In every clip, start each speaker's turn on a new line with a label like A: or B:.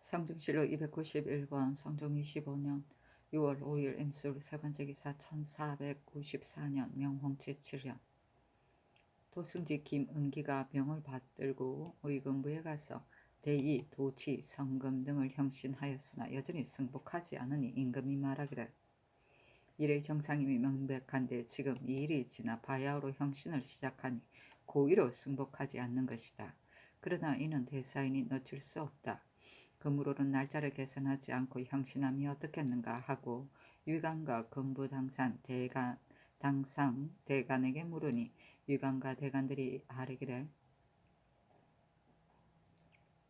A: 성중실록 291권 성종 25년 6월 5일 임술 세번째 기사 1494년 명홍치 7년 도승지 김은기가 병을 받들고 의금부에 가서 대의, 도치, 성금 등을 형신하였으나 여전히 승복하지 않으니 임금이 말하기를 일의 정상임이 명백한데 지금 이 일이 지나 바야흐로 형신을 시작하니 고의로 승복하지 않는 것이다. 그러나 이는 대사인이 늦출 수 없다. 그무로는 날짜를 계산하지 않고 형신함이 어떻겠는가 하고 위관과 금부 당상 대간에게 물으니 위관과 대간들이 아뢰기를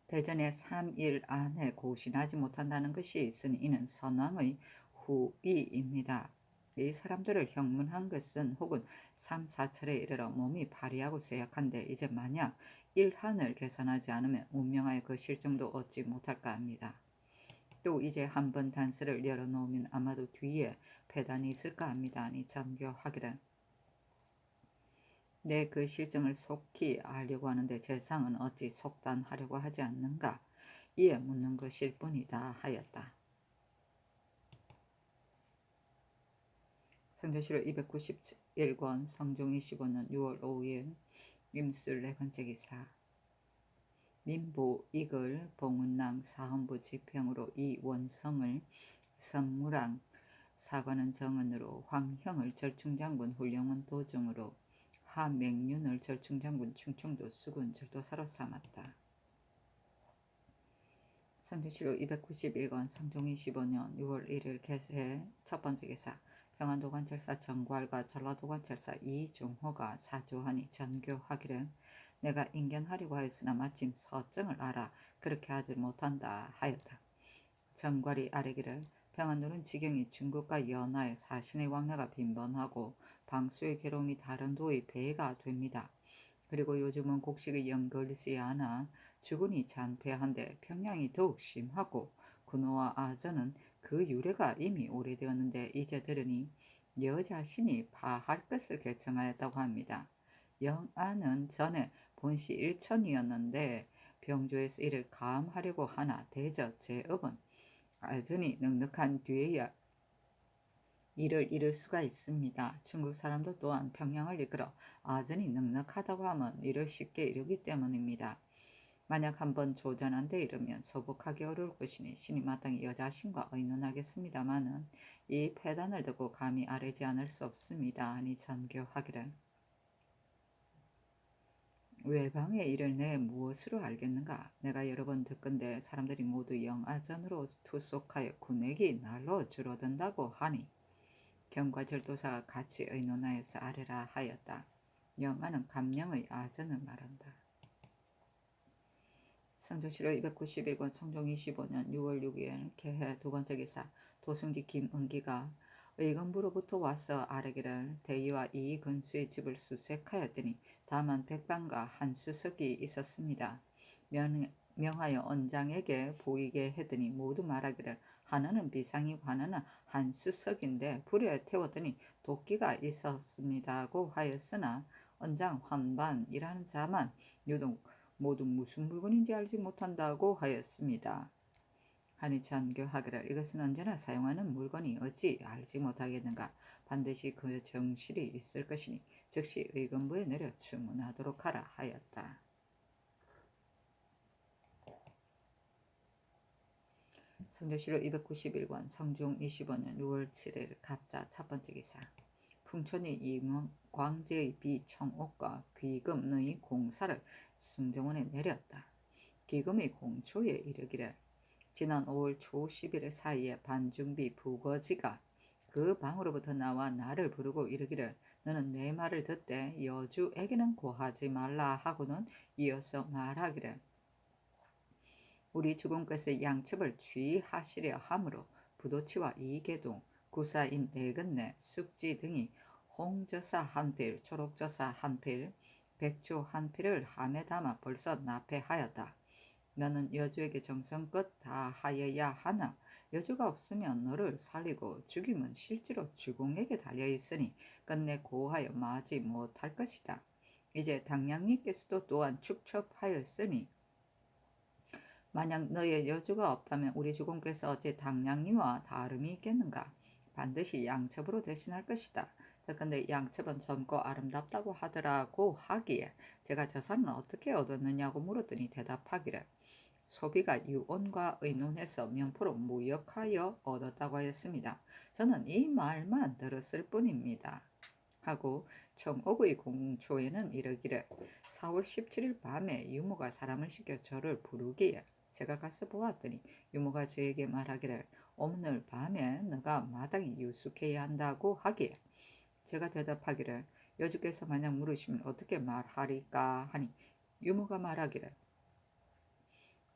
A: 대전에 3일 안에 고신하지 못한다는 것이 있으니 이는 선왕의 후의입니다. 이 사람들을 형문한 것은 혹은 3, 4차례에 이르러 몸이 파리하고 쇠약한데 이제 만약 일한을 계산하지 않으면 운명하여 그 실정도 얻지 못할까 합니다. 또 이제 한번 단서를 열어놓으면 아마도 뒤에 패단이 있을까 합니다. 아니 전교하기를 내 그 실정을 속히 알려고 하는데 재상은 어찌 속단하려고 하지 않는가 이에 묻는 것일 뿐이다 하였다. 성조실록 291권 성종 25년 6월 5일 임술 네번째 기사 민부 이글 봉은랑 사헌부 지평으로 이원성을 선무랑 사관은 정은으로 황형을 절충장군 훌령은 도정으로 하맹륜을 절충장군 충청도 수군 절도사로 삼았다. 성조실록 291권 성종 25년 6월 1일 개세 첫번째 기사 평안도관찰사 정괄과 전라도관찰사 이종호가 사주하니 전교하기를 내가 인견하려고 하였으나 마침 서정을 알아 그렇게 하지 못한다 하였다. 정괄이 아뢰기를 평안도는 지경이 중국과 연하에 사신의 왕래가 빈번하고 방수의 괴로움이 다른 도의 배가 됩니다. 그리고 요즘은 곡식의 연걸리지 않아 주군이 잔패한데 평양이 더욱 심하고 군호와 아전은 그 유래가 이미 오래되었는데 이제 들으니 여 자신이 파할 것을 결정하였다고 합니다. 영안은 전에 본시 일천이었는데 병조에서 이를 감하려고 하나 대저 제업은 아전이 넉넉한 뒤에야 이를 이룰 수가 있습니다. 중국 사람도 또한 평양을 이끌어 아전이 넉넉하다고 하면 이를 쉽게 이루기 때문입니다. 만약 한번 조전한 데 이르면 소복하기 어려울 것이니 신이 마땅히 여자신과 의논하겠습니다마는 이 패단을 두고 감히 아뢰지 않을 수 없습니다. 하니 전교하기를 외방의 일을 내 무엇으로 알겠는가? 내가 여러 번 듣건대 사람들이 모두 영아전으로 투속하여 군액이 날로 줄어든다고 하니 경과 절도사가 같이 의논하여서 아뢰라 하였다. 영아는 감령의 아전을 말한다. 성조실록 291권 성종 25년 6월 6일 개해 두번째 기사 도승지 김은기가 의금부로부터 와서 아뢰기를 대의와 이근수의 집을 수색하였더니 다만 백방과 한수석이 있었습니다. 명하여 언장에게 보이게 했더니 모두 말하기를 하나는 비상이고 하나는 한수석인데 불에 태웠더니 도끼가 있었습니다고 하였으나 언장 환반이라는 자만 유독 모두 무슨 물건인지 알지 못한다고 하였습니다. 하니 전교하기를 이것은 언제나 사용하는 물건이 어찌 알지 못하겠는가 반드시 그 정실이 있을 것이니 즉시 의금부에 내려 주문하도록 하라 하였다. 성조실록 291권 성종 25년 6월 7일 갑자 첫번째 기사 풍촌이 광제의 비청옥과 귀금의 공사를 승정원에 내렸다. 귀금의 공초에 이르기를 지난 5월 초 10일 사이에 반중비 부거지가 그 방으로부터 나와 나를 부르고 이르기를 너는 내 말을 듣되 여주에게는 고하지 말라 하고는 이어서 말하기를 우리 주공께서 양첩을 취하시려 하므로 부도치와 이계동, 구사인 내근내, 숙지 등이 홍저사 한 필, 초록저사 한 필, 백조 한 필을 함에 담아 벌써 납폐하였다. 너는 여주에게 정성껏 다 하여야 하나 여주가 없으면 너를 살리고 죽임은 실제로 주공에게 달려있으니 끝내 고하여 마지 못할 것이다. 이제 당량님께서도 또한 축첩하였으니 만약 너의 여주가 없다면 우리 주공께서 어찌 당량리와 다름이 있겠는가? 반드시 양첩으로 대신할 것이다. 더건대 양첩은 젊고 아름답다고 하더라고 하기에 제가 저 산은 어떻게 얻었느냐고 물었더니 대답하기를 소비가 유언과 의논해서 명포로 무역하여 얻었다고 하였습니다. 저는 이 말만 들었을 뿐입니다. 하고 청옥의 공초에는 이르기를 4월 17일 밤에 유모가 사람을 시켜 저를 부르기에 제가 가서 보았더니 유모가 저에게 말하기를 오늘 밤에 너가 마땅히 유숙해야 한다고 하기에 제가 대답하기를 여주께서 만약 물으시면 어떻게 말하리까 하니 유모가 말하기를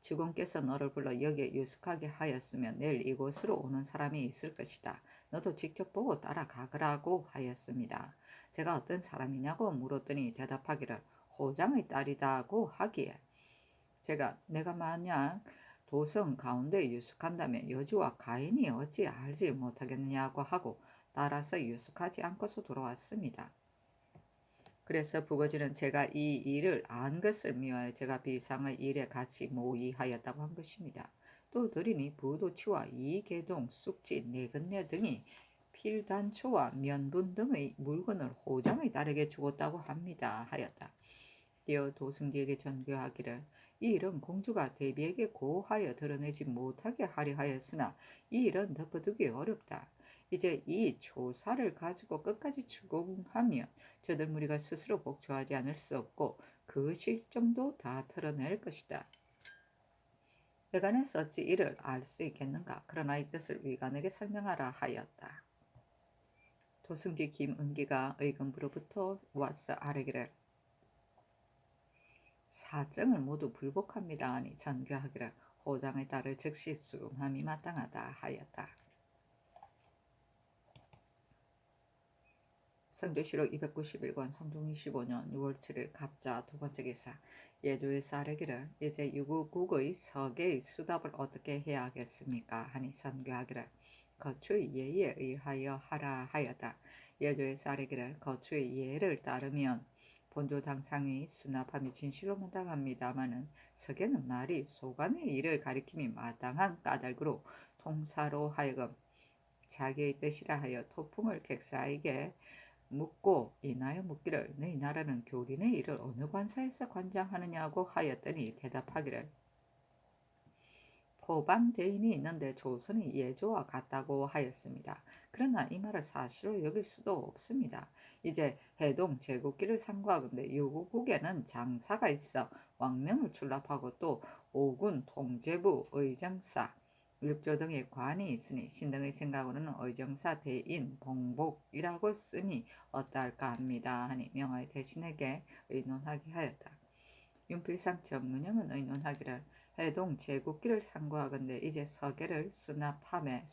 A: 주공께서 너를 불러 여기에 유숙하게 하였으면 내일 이곳으로 오는 사람이 있을 것이다. 너도 직접 보고 따라가거라고 하였습니다. 제가 어떤 사람이냐고 물었더니 대답하기를 호장의 딸이다고 하기에 제가 내가 만약 도성 가운데 유숙한다면 여주와 가인이 어찌 알지 못하겠느냐고 하고 따라서 유숙하지 않고서 돌아왔습니다. 그래서 부거지는 제가 이 일을 안 것을 미워해 제가 비상의 일에 같이 모의하였다고 한 것입니다. 또 들으니 부도치와 이계동, 쑥지, 내근내 등이 필단초와 면분 등의 물건을 호장의 딸에게 주었다고 합니다. 하였다. 이어 도승지에게 전교하기를 이 일은 공주가 대비에게 고하여 드러내지 못하게 하려 하였으나 이 일은 덮어두기 어렵다. 이제 이 조사를 가지고 끝까지 추궁하면 저들 무리가 스스로 복종하지 않을 수 없고 그 실정도 다 드러낼 것이다. 외관에서 어찌 이를 알 수 있겠는가? 그러나 이 뜻을 위관에게 설명하라 하였다. 도승지 김은기가 의금부로부터 와서 아뢰기를 사정을 모두 불복합니다 하니 전교하기를 호장의 딸을 즉시 수금함이 마땅하다 하였다. 성조실록 291권 성종 25년 6월 7일 갑자 두 번째 기사 예조에서 아뢰기를 이제 유구국의 서계의 수답을 어떻게 해야 하겠습니까? 하니 전교하기를 거추의 예에 의하여 하라 하였다. 예조에서 아뢰기를 거추의 예를 따르면 본조 당상이 수납함이 진실로 마땅합니다마는 서계는 말이 소관의 일을 가리킴이 마땅한 까닭으로 통사로 하여금 자기의 뜻이라 하여 토풍을 객사에게 묻고 인하여 묻기를 너희 나라는 교린의 일을 어느 관사에서 관장하느냐고 하였더니 대답하기를 포방 대인이 있는데 조선의 예조와 같다고 하였습니다. 그러나 이 말을 사실로 여길 수도 없습니다. 이제 해동 제국기를 상고하건대 유구국에는 장사가 있어 왕명을 출납하고 또 오군 통제부 의정사 육조 등의 관이 있으니 신등의 생각으로는 의정사 대인 봉복이라고 쓰니 어떠할까 합니다 하니 명하의 대신에게 의논하게 하였다. 윤필상 정문영은 의논하기를 해동 제국기를 상고하건대 이제 서계를 수답함에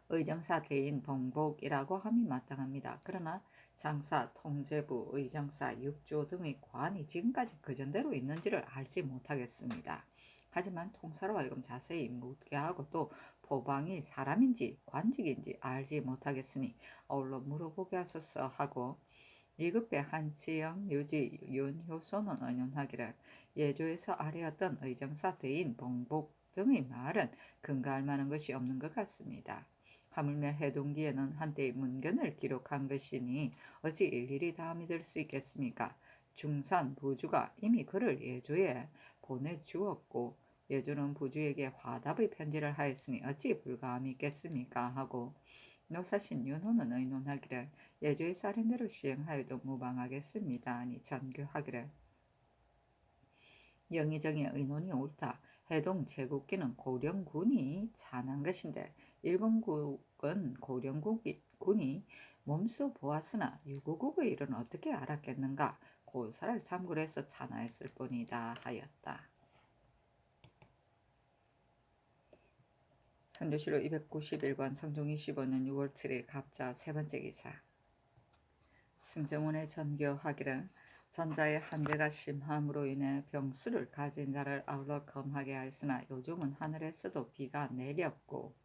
A: 의정사 대인 봉복이라고 함이 마땅합니다. 그러나 장사, 통제부, 의정사, 육조 등의 관이 지금까지 그전대로 있는지를 알지 못하겠습니다. 하지만 통사로 하여금 자세히 묻게 하고 또 포방이 사람인지 관직인지 알지 못하겠으니 아울러 물어보게 하소서 하고 이급배 한치영, 유지, 윤효소는 의논하기를 예조에서 아뢰었던 의정사 대인 봉복 등의 말은 근거할 만한 것이 없는 것 같습니다. 하물며 해동기에는 한때의 문견을 기록한 것이니 어찌 일일이 다 믿을 수 있겠습니까? 중산 부주가 이미 그를 예조에 보내주었고 예조는 부주에게 화답의 편지를 하였으니 어찌 불가함이 있겠습니까? 하고 노사신 윤호는 의논하기를 예조의 사례대로 시행하여도 무방하겠습니다. 아니 전교하기를 영의정의 의논이 옳다. 해동 제국기는 고령군이 찬한 것인데 일본국은 고령군이 몸소 보았으나 유구국의 일은 어떻게 알았겠는가? 고사를 참고로 해서 찬하였을 뿐이다 하였다. 선조실록 291권 성종 25년 6월 7일 갑자 세 번째 기사 승정원의 전교하기를 전자의 한재가 심함으로 인해 병수를 가진 자를 아울러 검하게 하였으나 요즘은 하늘에서도 비가 내렸고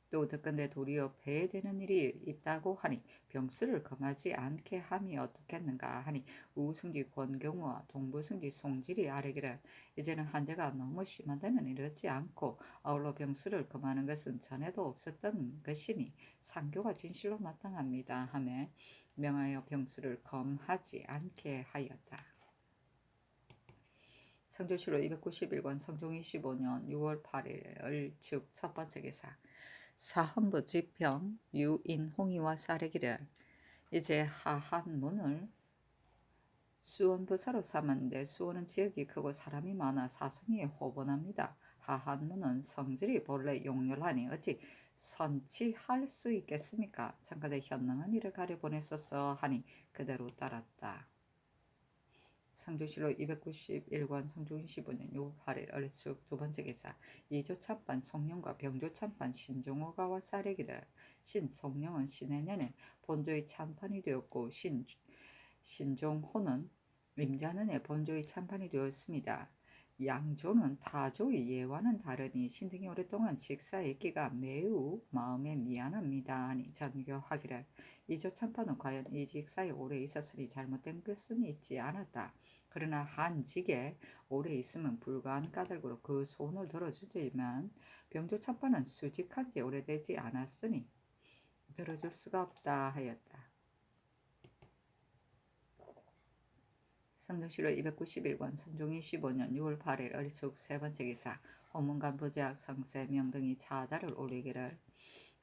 A: 또 듣건대 도리어 배되는 일이 있다고 하니 병수를 금하지 않게 함이 어떻겠는가 하니 우승지 권경우와 동부승지 송질이 아뢰기를 이제는 한제가 너무 심한 데는 이르지 않고 아울러 병수를 금하는 것은 전에도 없었던 것이니 상교가 진실로 마땅합니다 하며 명하여 병수를 검하지 않게 하였다. 성조실로 291권 성종 25년 6월 8일 즉 첫번째 기사 사헌부 지평 유인홍이와 사례기를 이제 하한문을 수원부사로 삼았는데 수원은 지역이 크고 사람이 많아 사성이 호번합니다. 하한문은 성질이 본래 용렬하니 어찌 선치할 수 있겠습니까? 참가대 현능한 일을 가려 보냈었어 하니 그대로 따랐다. 성조실로 291권 성종 25년 6월 8일 얼추 두번째 기사 이조참반 송룡과 병조참반 신종호가와 사례기를 신송룡은 신해년에 본조의 참판이 되었고 신종호는 임자년에 본조의 참판이 되었습니다. 양조는 타조의 예와는 다르니 신등이 오랫동안 식사했기가 매우 마음에 미안합니다 하니 전교하기를 이조 참판은 과연 이 직사에 오래 있었으니 잘못된 것은 있지 않았다. 그러나 한직에 오래 있으면 불가한 까닭으로 그 손을 들어주지만 병조 참판은 수직한 지 오래되지 않았으니 들어줄 수가 없다 하였다. 성종실로 291권 성종이 15년 6월 8일 어리숙 세번째 기사 호문관 부제학 성세 명등이 차자를 올리기를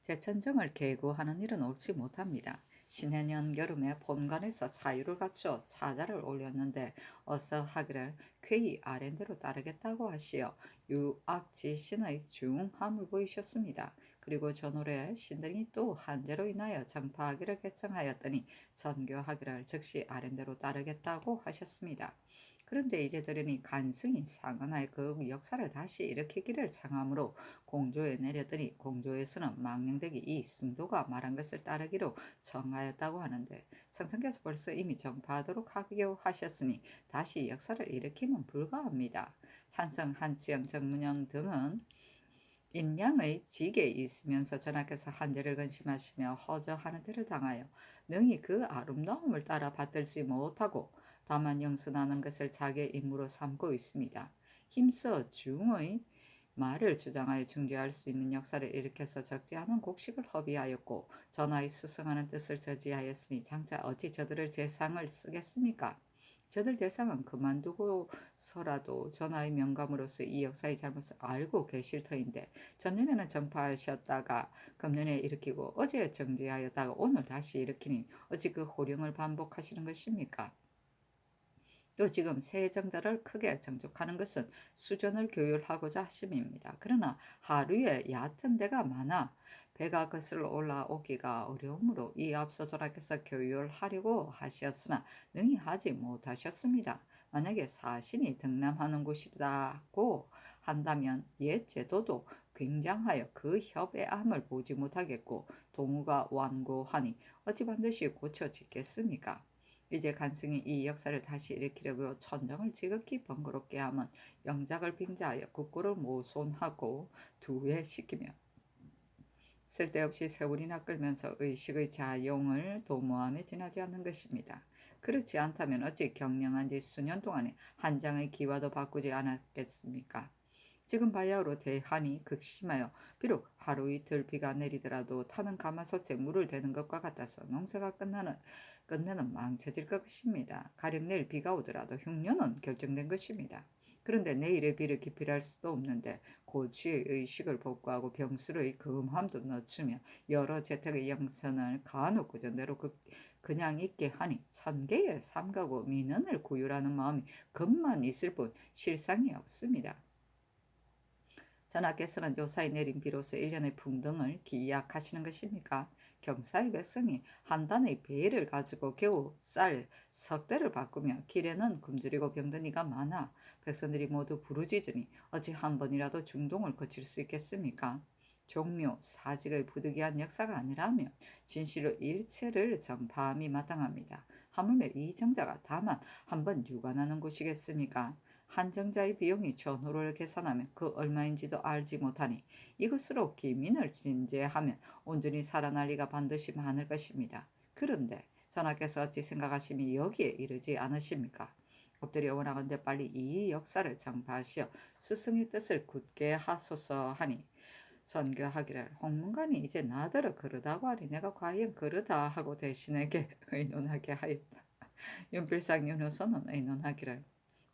A: 제천정을 계구하는 일은 옳지 못합니다. 신해년 여름에 본관에서 사유를 갖추어 차자를 올렸는데 어서 하기를 쾌히 아랜대로 따르겠다고 하시어 유악지신의 중함을 보이셨습니다. 그리고 전월에 신등이 또 한제로 인하여 정파하기를 결정하였더니 전교하기를 즉시 아랜대로 따르겠다고 하셨습니다. 그런데 이제 들으니 간승이 상언하여 그 역사를 다시 일으키기를 청하므로 공조에 내렸더니 공조에서는 망령되기 이 승도가 말한 것을 따르기로 정하였다고 하는데 상상께서 벌써 이미 정파하도록 하기로 하셨으니 다시 역사를 일으키면 불가합니다. 찬성 한치영 정문영 등은 인양의 직에 있으면서 전하께서 한제를 근심하시며 허저하는 데를 당하여 능히 그 아름다움을 따라 받들지 못하고 다만 영선하는 것을 자기의 임무로 삼고 있습니다. 힘써 중의 말을 주장하여 중재할 수 있는 역사를 일으켜서 적지 않은 곡식을 허비하였고 전하의 수승하는 뜻을 저지하였으니 장차 어찌 저들을 재상을 쓰겠습니까? 저들 대상은 그만두고서라도 전하의 명감으로서 이 역사의 잘못을 알고 계실 터인데 전년에는 정파하셨다가 금년에 일으키고 어제 정지하였다가 오늘 다시 일으키니 어찌 그 호령을 반복하시는 것입니까? 또 지금 새 정자를 크게 정족하는 것은 수전을 교율하고자 하심입니다. 그러나 하루에 얕은 데가 많아 배가 거슬러 올라오기가 어려우므로 이 앞서 전하께서 교율하려고 하셨으나 능히 하지 못하셨습니다. 만약에 사신이 등남하는 곳이라고 한다면 옛 제도도 굉장하여 그 협의함을 보지 못하겠고 동우가 완고하니 어찌 반드시 고쳐지겠습니까? 이제 간승이 이 역사를 다시 일으키려고 천정을 지극히 번거롭게 하면 영작을 빙자하여 국고를 모손하고 두회시키며 쓸데없이 세월이나 끌면서 의식의 자용을 도모함에 지나지 않는 것입니다. 그렇지 않다면 어찌 경영한 지 수년 동안에 한 장의 기와도 바꾸지 않았겠습니까? 지금 바야흐로 대한이 극심하여 비록 하루 이틀 비가 내리더라도 타는 가마솥에 물을 대는 것과 같아서 농사가 끝내는 망쳐질 것입니다. 가령 내일 비가 오더라도 흉년은 결정된 것입니다. 그런데 내일의 비를 기필할 수도 없는데 고취의 의식을 복구하고 병수의 금함도 늦추며 여러 재택의 영선을 간혹구전대로 그냥 있게 하니 천개의 삼가고 민원을 구휼하는 마음이 급만 있을 뿐 실상이 없습니다. 전하께서는 요사이 내린 비로소 1년의 풍등을 기약하시는 것입니까? 경사의 백성이 한 단의 배를 가지고 겨우 쌀 석대를 바꾸며 길에는 굶주리고 병든 이가 많아 백성들이 모두 부르짖으니 어찌 한 번이라도 중동을 거칠 수 있겠습니까? 종묘, 사직의 부득이한 역사가 아니라면 진실로 일체를 정파함이 마땅합니다. 하물며 이 정자가 다만 한 번 유관하는 곳이겠습니까? 한정자의 비용이 전후를 계산하면 그 얼마인지도 알지 못하니 이것으로 기민을 진제하면 온전히 살아날 리가 반드시 많을 것입니다. 그런데 전하께서 어찌 생각하심이 여기에 이르지 않으십니까? 엎드려 원하건대 빨리 이 역사를 정파하시어 스승의 뜻을 굳게 하소서 하니 전교하기를 홍문관이 이제 나더러 그러다고 하니 내가 과연 그러다 하고 대신에게 의논하게 하였다. 윤필상 윤호선은 의논하기를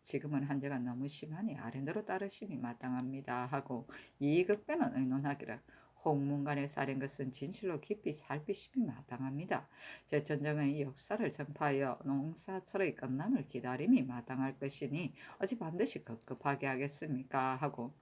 A: 지금은 한제가 너무 심하니 아랜대로 따르심이 마땅합니다 하고 이익변은 의논하기를 홍문관에 살인 것은 진실로 깊이 살피심이 마땅합니다. 제천정의 역사를 전파하여 농사철의 끝남을 기다림이 마땅할 것이니 어찌 반드시 급급하게 하겠습니까 하고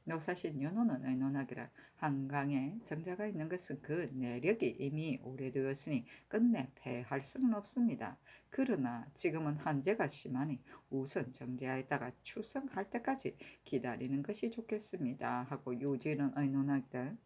A: 노사신 윤호는 의논하기를 한강에 정자가 있는 것은 그 내력이 이미 오래되었으니 끝내 패할 수는 없습니다. 그러나 지금은 한제가 심하니 우선 정제하였다가 추성할 때까지 기다리는 것이 좋겠습니다 하고 유지는 의논하기를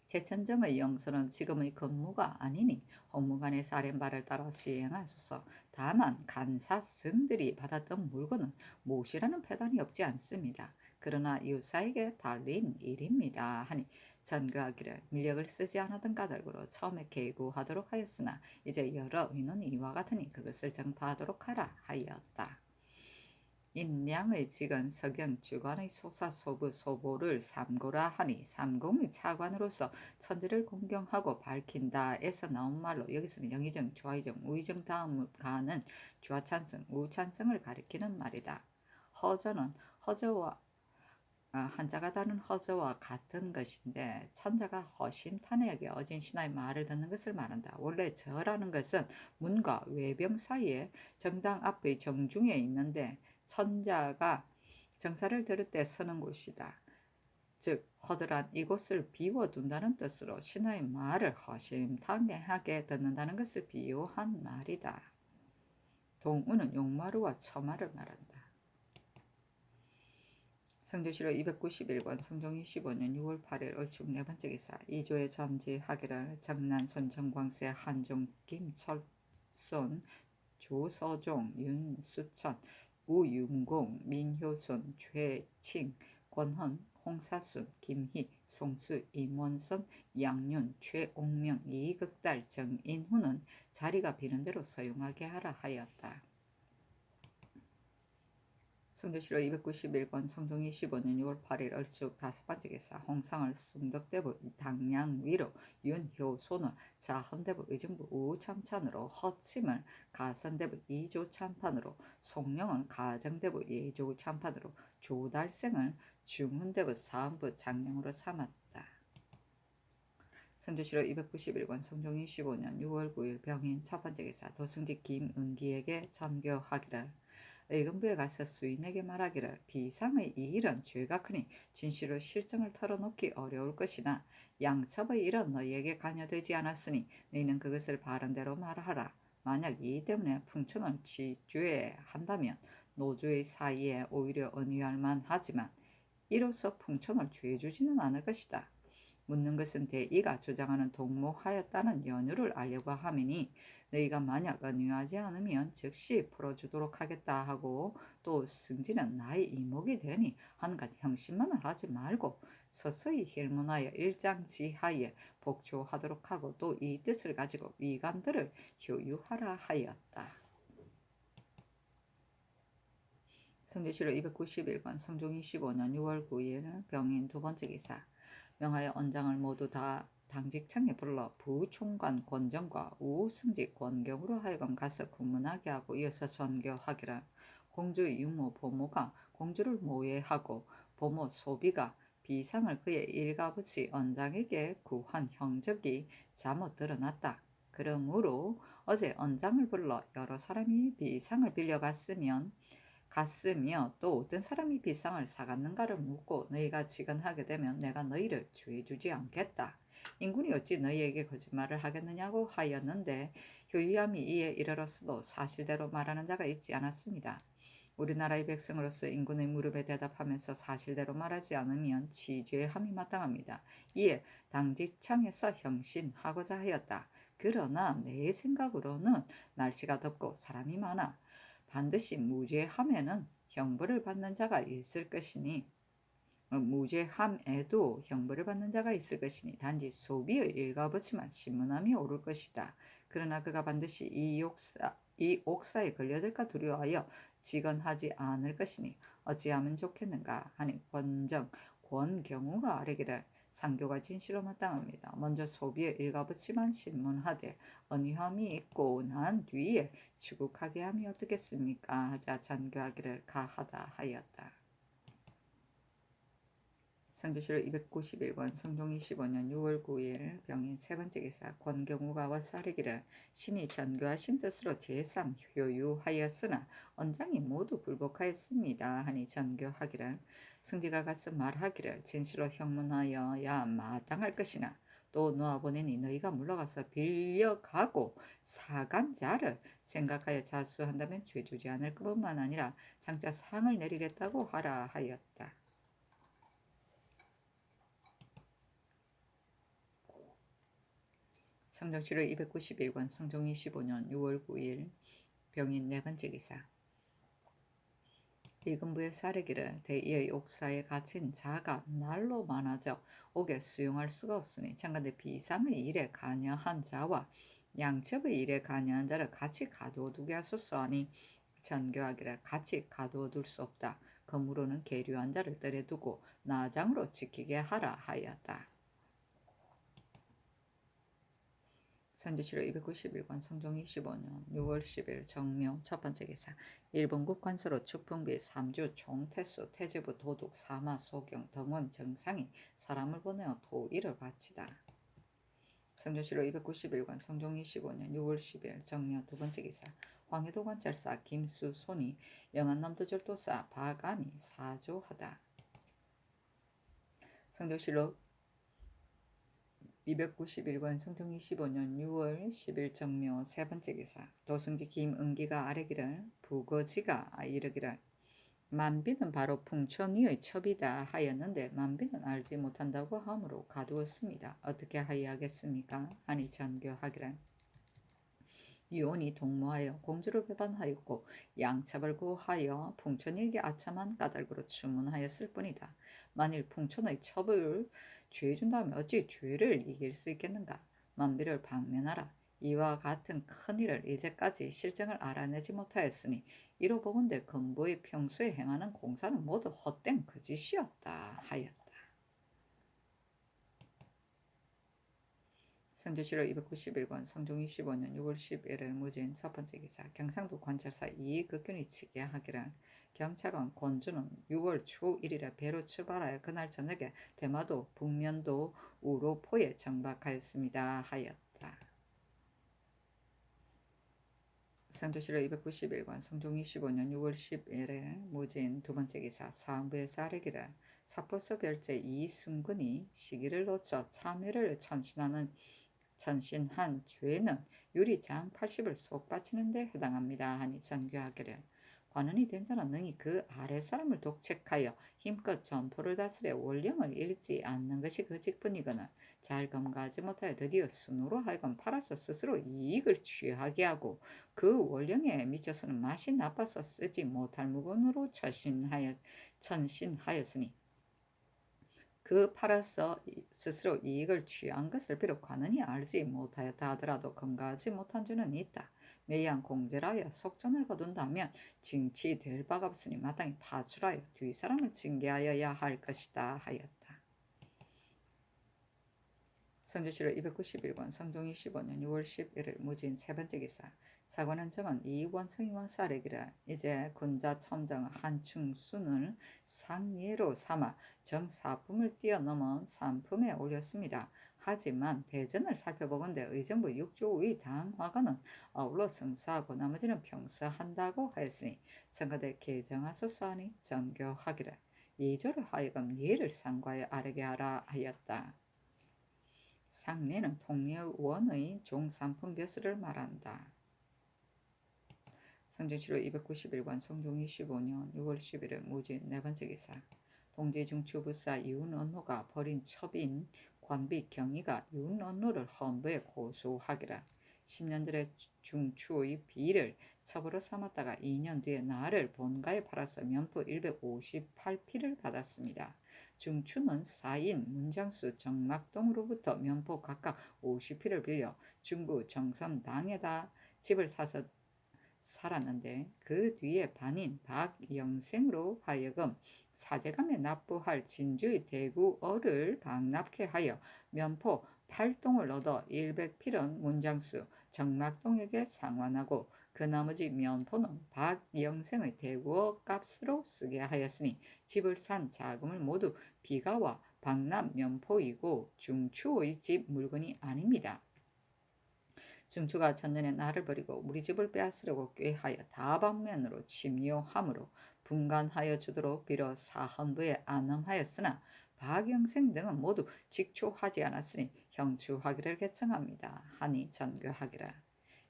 A: 제천정의 영수는 지금의 근무가 아니니 홍무관의 사령바를 따라 시행하소서. 다만 간사승들이 받았던 물건은 못이라는 패단이 없지 않습니다. 그러나 유사에게 달린 일입니다 하니 전교하기를 밀력을 쓰지 않았던 까닭으로 처음에 계구하도록 하였으나 이제 여러 의논이 이와 같으니 그것을 정파하도록 하라 하였다. 인량의 직은 석영 주관의 소사소부 소보를 삼고라 하니 삼공의 차관으로서 천지를 공경하고 밝힌다에서 나온 말로 여기서는 영의정, 좌의정, 우의정 다음을 가는 좌찬성, 우찬성을 가리키는 말이다. 허저는 허저와 한자가 다른 허저와 같은 것인데 천자가 허심탄회하게 어진 신하의 말을 듣는 것을 말한다. 원래 저라는 것은 문과 외병 사이에 정당 앞의 정중에 있는데 천자가 정사를 들을 때 서는 곳이다. 즉 허저란 이곳을 비워둔다는 뜻으로 신하의 말을 허심탄회하게 듣는다는 것을 비유한 말이다. 동우는 용마루와 처마를 말한다. 성조실록 291권 성종 25년 6월 8일 얼축 네 번째 기사 이조의 전지하기를 정난 손정광세 한종 김철손 조서종 윤수천 우윤공 민효손 최칭 권헌 홍사순 김희 송수 임원선 양윤 최옥명 이극달 정인후는 자리가 비는 대로 서용하게 하라 하였다. 성조실록 291권 성종 25년 6월 8일 얼축 다섯 번째 기사 홍상을 승덕대부 당량위로 윤효손을 자헌대부 의정부 우참찬으로 허침을 가선대부 이조참판으로 송영을 가정대부 예조참판으로 조달생을 중훈대부 사헌부 장령으로 삼았다. 성조실록 291권 성종 25년 6월 9일 병인 첫 번째 기사 도승직 김은기에게 전교하기를 의금부에 가서 수인에게 말하기를 비상의 이 일은 죄가 크니 진실로 실정을 털어놓기 어려울 것이나 양첩의 일은 너희에게 관여되지 않았으니 너희는 그것을 바른대로 말하라. 만약 이 때문에 풍천을 취죄한다면 노조의 사이에 오히려 은유할 만하지만 이로써 풍천을 죄주지는 않을 것이다. 묻는 것은 대의가 주장하는 동모하였다는 연유를 알려고 함이니 너희가 만약 은유하지 않으면 즉시 풀어주도록 하겠다 하고 또 승진은 나의 이목이 되니 한갓 형신만을 하지 말고 서서히 힐문하여 일장지하에 복조하도록 하고 또 이 뜻을 가지고 위관들을 효유하라 하였다. 성조실록 291권 성종 25년 6월 9일 병인 두 번째 기사 명하여 언장을 모두 다 당직청에 불러 부총관 권정과 우승직 권경으로 하여금 가서 군문하게 하고 이어서 전교하기를 공주의 유모 보모가 공주를 모해하고 보모 소비가 비상을 그의 일가부치 언장에게 구한 형적이 잘못 드러났다. 그러므로 어제 언장을 불러 여러 사람이 비상을 갔으며 또 어떤 사람이 비상을 사갔는가를 묻고 너희가 직언하게 되면 내가 너희를 주의주지 않겠다. 인군이 어찌 너희에게 거짓말을 하겠느냐고 하였는데 효유함이 이에 이르렀어도 사실대로 말하는 자가 있지 않았습니다. 우리나라의 백성으로서 인군의 무릎에 대답하면서 사실대로 말하지 않으면 치죄함이 마땅합니다. 이에 당직청에서 형신하고자 하였다. 그러나 내 생각으로는 날씨가 덥고 사람이 많아 반드시 무죄함에는 형벌을 받는 자가 있을 것이니 무죄함에도 형벌을 받는 자가 있을 것이니 단지 소비의 일가부치만 신문함이 옳을 것이다. 그러나 그가 반드시 이 옥사에 걸려들까 두려워하여 직언하지 않을 것이니 어찌하면 좋겠는가 하니 권경우가 아뢰기를 상교가 진실로 마땅합니다. 먼저 소비의 일가부치만 신문하되 언유함이 있고 난 뒤에 추국하게 함이 어떻겠습니까? 하자 전교하기를 가하다 하였다. 성조실록 291권 성종 25년 6월 9일 병인 세 번째 기사 권경우가 와서 아뢰기를 신이 전교하신 뜻으로 제상 효유하였으나 언장이 모두 불복하였습니다. 하니 전교하기를 승지가 가서 말하기를 진실로 형문하여야 마땅할 것이나 또 놓아보내니 너희가 물러가서 빌려가고 사간 자를 생각하여 자수한다면 죄주지 않을 것뿐만 아니라 장차 상을 내리겠다고 하라 하였다. 성정실록 291권 성종 25년 6월 9일 병인 네 번째 기사 이금부의 사례기를 대의의 옥사에 갇힌 자가 날로 많아져 옥에 수용할 수가 없으니 장간대 비상의 일에 관여한 자와 양첩의 일에 관여한 자를 같이 가두어두게 하소서 하니 전교하기를 같이 가두어둘 수 없다. 검으로는 계류한 자를 떨어두고 나장으로 지키게 하라 하였다. 선조실록 291권 성종 25년 6월 10일 정묘 첫 번째 기사 일본국 관서로 축풍비 3주 총태수 태제부 도둑 사마 소경 덩원 정상이 사람을 보내어 도의를 바치다. 선조실록 291권 성종 25년 6월 10일 정묘 두 번째 기사 황해도 관찰사 김수손이 영안남도절도사 박암이 사조하다. 성조실록 291권 성종 25년 6월 10일 정묘 세 번째 기사 도승지 김은기가 아뢰기를 부거지가 이르기를 만비는 바로 풍천이의 첩이다 하였는데 만비는 알지 못한다고 함으로 가두었습니다. 어떻게 하여야겠습니까? 하니 전교하기를 유온이 동무하여 공주를 배반하였고 양첩을 구하여 풍천이에게 아참한 까닭으로 주문하였을 뿐이다. 만일 풍천의 첩을 죄준다면 어찌 죄를 이길 수 있겠는가? 만비를 방면하라. 이와 같은 큰일을 이제까지 실정을 알아내지 못하였으니 이로 보건대 건보의 평소에 행하는 공사는 모두 헛된 거짓이었다 하였다. 성조실록 291권 성종 25년 6월 11일 무진 첫 번째 기사 경상도 관찰사 이극균이 치게하기를 경찰관 권주는 6월 초 1일에 배로 출발하여 그날 저녁에 대마도 북면도 우로포에 정박하였습니다 하였다. 성조실록 291권 성종 25년 6월 10일에 무진 두 번째 기사 사헌부에서 아뢰기를 사포서 별제 이승근이 시기를 놓쳐 참회를 천신한 죄는 유리장 80을 속 바치는 데 해당합니다. 하니 전교하기를 관원이 된 자는 능히 그 아래 사람을 독책하여 힘껏 전포를 다스려 원령을 잃지 않는 것이 그 직분이거늘 잘 검가하지 못하여 드디어 순으로 하여금 팔아서 스스로 이익을 취하게 하고 그 원령에 미쳐서는 맛이 나빠서 쓰지 못할 물건으로 천신하였으니 그 팔아서 스스로 이익을 취한 것을 비록 관원이 알지 못하였다 하더라도 검가하지 못한 죄는 있다. 매양 공제라여 속전을 거둔다면 징치될 바가 없으니 마땅히 파출하여 뒷사람을 징계하여야 할 것이다 하였다. 성조실록 291권 성종 25년 6월 11일 무진 세 번째 기사 사관은 정은 이원성이 와서 아뢰기를 이제 군자 첨정 한충순을 상예로 삼아 정사품을 뛰어넘은 산품에 올렸습니다. 하지만 대전을 살펴보건대 의정부 6조의 당화관은 아울러 성사하고 나머지는 병사한다고 하였으니 청가대 개정하소서 하니 전교하기를 2조를 하여금 예를 상과에 아뢰게 하라 하였다. 상례는 통례원의 종산품 벼슬을 말한다. 성종실록 291권 성종 25년 6월 11일 무진 네 번째 기사 동제중추부사 윤언노가 벌인 첩인 관비 경희가 윤언노를 헌부에 고소하기라 10년들의 중추의 비를 첩으로 삼았다가 2년 뒤에 나를 본가에 팔아서 면포 158피를 받았습니다. 중추는 사인 문장수 정막동으로부터 면포 각각 50피를 빌려 중부 정선당에다 집을 사서 살았는데 그 뒤에 반인 박영생으로 하여금 사제감에 납부할 진주의 대구어를 방납케 하여 면포 8동을 얻어 100필은 문장수 정막동에게 상환하고 그 나머지 면포는 박영생의 대구어 값으로 쓰게 하였으니 집을 산 자금을 모두 비가와 방납 면포이고 중추의 집 물건이 아닙니다. 중추가 전년에 나를 버리고 우리 집을 빼앗으려고 꾀하여 다방면으로 침뇨함으로 분간하여 주도록 빌어 사헌부에 안음하였으나 박영생 등은 모두 직초하지 않았으니 형추하기를 개청합니다. 하니 전교하기라.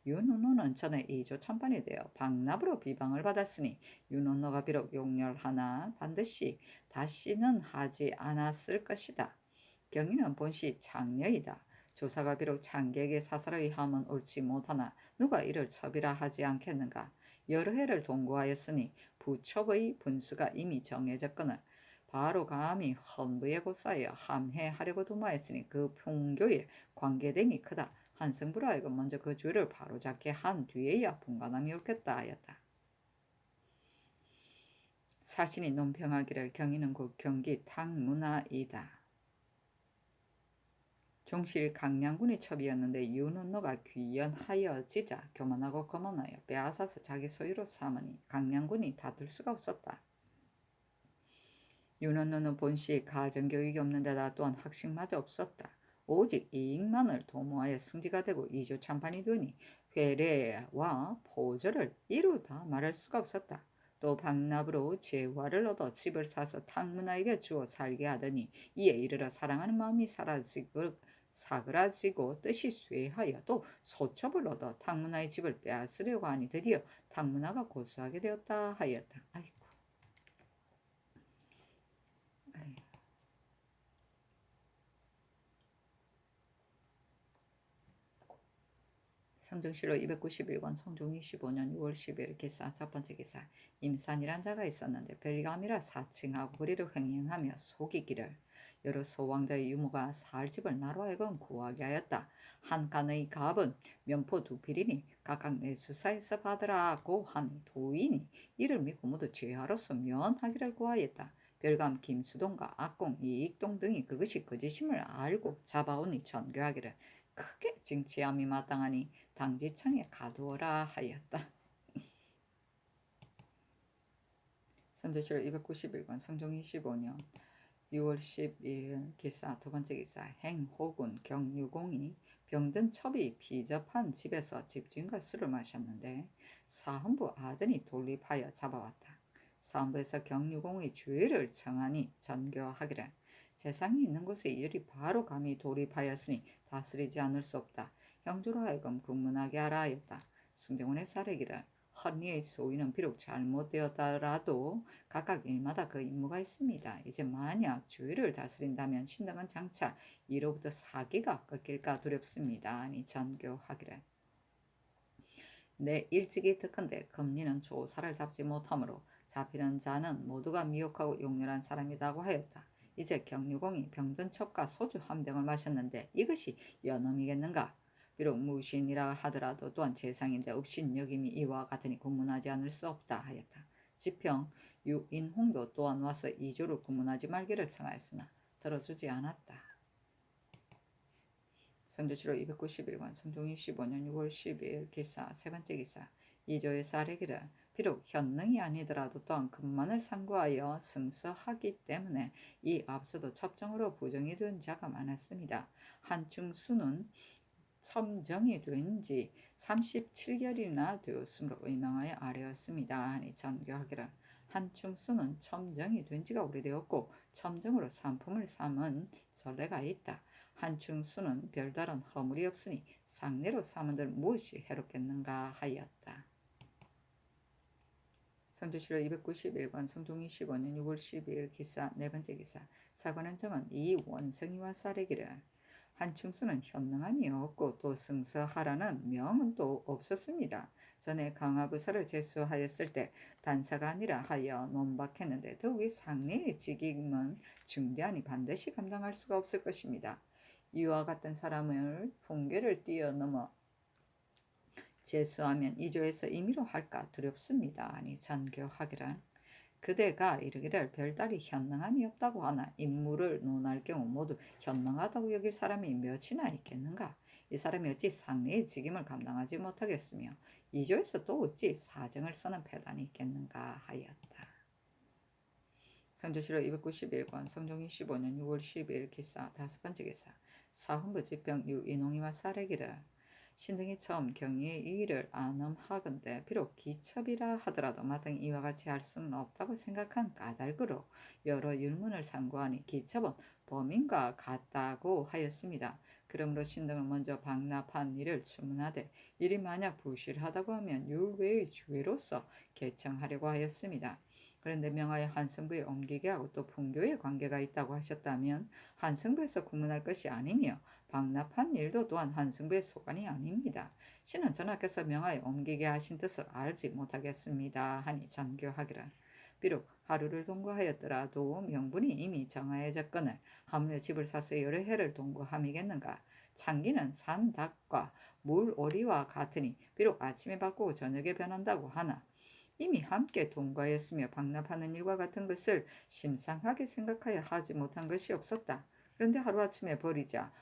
A: 윤은호는 전에 이조천판이 되어 방납으로 비방을 받았으니 윤은호가 비록 용렬하나 반드시 다시는 하지 않았을 것이다. 경위는 본시 장녀이다. 조사가 비록 장객의 사살의 함은 옳지 못하나 누가 이를 첩이라 하지 않겠는가. 여러 해를 동고하였으니 부첩의 분수가 이미 정해졌거늘 바로 감히 헌부에 고사하여 함해하려고 도모하였으니 그 풍교에 관계됨이 크다. 한승부로 하여금 먼저 그 죄를 바로잡게 한 뒤에야 분간함이 옳겠다 하였다. 사신이 논평하기를 경위는 곧 경기 탕문화이다. 종실 강량군의 첩이었는데 윤은노가 귀연하여지자 교만하고 거만하여 빼앗아서 자기 소유로 삼으니 강량군이 다툴 수가 없었다. 윤은노는 본시 가정교육이 없는 데다 또한 학식마저 없었다. 오직 이익만을 도모하여 승지가 되고 이조참판이 되니 회례와 포절을 이루다 말할 수가 없었다. 또 방납으로 재화를 얻어 집을 사서 탕문화에게 주어 살게 하더니 이에 이르러 사랑하는 마음이 사그라지고 뜻이 쇠하여 또 소첩을 얻어 탕문화의 집을 빼앗으려고 하니 드디어 탕문화가 고소하게 되었다 하였다. 아이고. 성종실록 291권 성종 25년 6월 10일 기사 첫 번째 기사. 임산이란 자가 있었는데 별감이라 사칭하고 그리를 횡행하며 속이기를 여러 소왕자의 유모가 살 집을 나로 하여금 구하게 하였다. 한 칸의 갑은 면포 2필이니 각각 내 수사에서 받으라고 하니 도인이 이를 믿고 모두 죄하로서 면하기를 구하였다. 별감 김수동과 악공 이익동 등이 그것이 거짓임을 알고 잡아오니 전교하기를 크게 징치함이 마땅하니 당지청에 가두어라 하였다. 선조실록 291권 성종 25년 6월 10일 기사 두 번째 기사. 행호군 경유공이 병든 첩이 비접한 집에서 집주인과 술을 마셨는데 사헌부 아전이 돌입하여 잡아왔다. 사헌부에서 경유공의 죄를 청하니 전교하기를 세상이 있는 곳에 이들이 바로 감히 돌입하였으니 다스리지 않을 수 없다. 형주로 하여금 국문하게 하라 하였다. 승정원의 사례기를 헌리의 소위는 비록 잘못되었더라도 각각 일마다 그 임무가 있습니다. 이제 만약 주위를 다스린다면 신당은 장차 이로부터 사기가 꺾일까 두렵습니다. 아니 전교하기를 내 일찍이 특근데 금리는 조사를 잡지 못하므로 잡히는 자는 모두가 미혹하고 용렬한 사람이라고 하였다. 이제 경유공이 병든 첩과 소주 한 병을 마셨는데 이것이 연엄이겠는가? 비록 무신이라 하더라도 또한 재상인데 업신여김이 이와 같으니 군문하지 않을 수 없다 하였다. 지평 유인홍도 또한 와서 이조를 군문하지 말기를 청하였으나 들어주지 않았다. 성조실록 291권 성종 25년 6월 12일 기사 세 번째 기사. 이조의 사례기를 비록 현능이 아니더라도 또한 금만을 상고하여 승서하기 때문에 이 앞서도 첩정으로 부정이 된 자가 많았습니다. 한충수는 첨정이 된 지 37개월이나 되었으므로 의명하여 아뢰었습니다. 하니 전교하기를 한충수는 첨정이 된 지가 오래되었고 첨정으로 상품을 삼은 전례가 있다. 한충수는 별다른 허물이 없으니 상례로 삼은들 무엇이 해롭겠는가 하였다. 성조실록 291권 성종 25년 6월 12일 기사 네 번째 기사. 사관원정은 이 원성이와 사례기를 한충수는 현능함이 없고 또 승서하라는 명은 또 없었습니다. 전에 강화부사를 제수하였을 때 단사가 아니라 하여 논박했는데 더욱이 상례의 직임은 중대하니 반드시 감당할 수가 없을 것입니다. 이와 같은 사람을 풍계를 뛰어넘어 제수하면 이조에서 임의로 할까 두렵습니다. 아니 전교하기란 그대가 이르기를 별달이 현능함이 없다고 하나 인물을 논할 경우 모두 현능하다고 여길 사람이 몇이나 있겠는가? 이 사람이 어찌 상례의 직임을 감당하지 못하겠으며 이조에서 또 어찌 사정을 쓰는 패단이 있겠는가 하였다. 성조실록 291권 성종 25년 6월 12일 기사 다섯 번째 기사 사헌부 집병 유인홍이와 사례기를 신등이 처음 경의의 이의를 안엄하건대 비록 기첩이라 하더라도 마땅히 이와 같이 할 수는 없다고 생각한 까닭으로 여러 율문을 상고하니 기첩은 범인과 같다고 하였습니다. 그러므로 신등은 먼저 방납한 일을 추문하되 일이 만약 부실하다고 하면 율외의 주의로서 개청하려고 하였습니다. 그런데 명하여 한성부에 옮기게 하고 또 풍교에 관계가 있다고 하셨다면 한성부에서 구문할 것이 아니며 방납한 일도 또한 한성부의 소관이 아닙니다. 신은 전하께서 명하여 옮기게 하신 뜻을 알지 못하겠습니다. 하니 전교하기를 비록 하루를 동거하였더라도 명분이 이미 정하여졌거늘 하물며 집을 사서 여러 해를 동거함이겠는가. 창기는 산 닭과 물 오리와 같으니 비록 아침에 바꾸고 저녁에 변한다고 하나 이미 함께 동거하였으며 방납하는 일과 같은 것을 심상하게 생각하여 하지 못한 것이 없었다. 그런데 하루아침에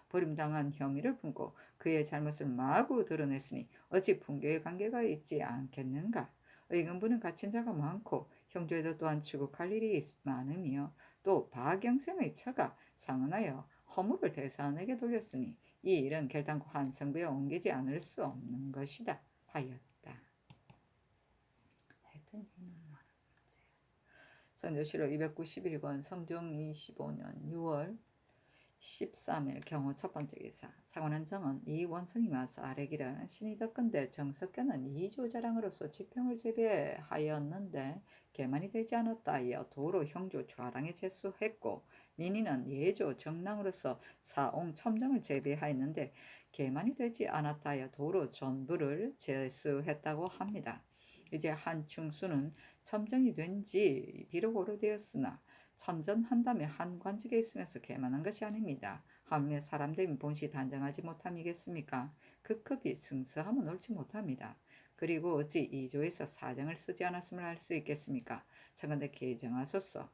A: 버림당한 혐의를 품고 그의 잘못을 마구 드러냈으니 어찌 풍교의 관계가 있지 않겠는가. 의금부는 갇힌 자가 많고 형조에도 또한 추국할 일이 많으며 또 박영생의 처가 상언하여 허물을 대사원에게 돌렸으니 이 일은 결단코 한성부에 옮기지 않을 수 없는 것이다 하였다. 선조실록 291권 성종 25년 6월 13일 경호 첫 번째 기사 상원한 정은 이 원성이 와서 아래기를 신이 덕건대 정석견은 이조자랑으로서 지평을 재배하였는데 개만이 되지 않았다 하여 도로 형조 좌랑에 제수했고 민희는 예조 정랑으로서 사옹 첨정을 재배하였는데 개만이 되지 않았다 하여 도로 전부를 제수했다고 합니다. 이제 한충수는 첨정이 된 지 비록 오래되었으나 천전한다며 한 관직에 있으면서 개만한 것이 아닙니다. 하물며 사람됨이 본시 단정하지 못함이겠습니까? 그 급이 승서함은 옳지 못합니다. 그리고 어찌 이조에서 사정을 쓰지 않았음을 알 수 있겠습니까? 청컨대 개정하소서.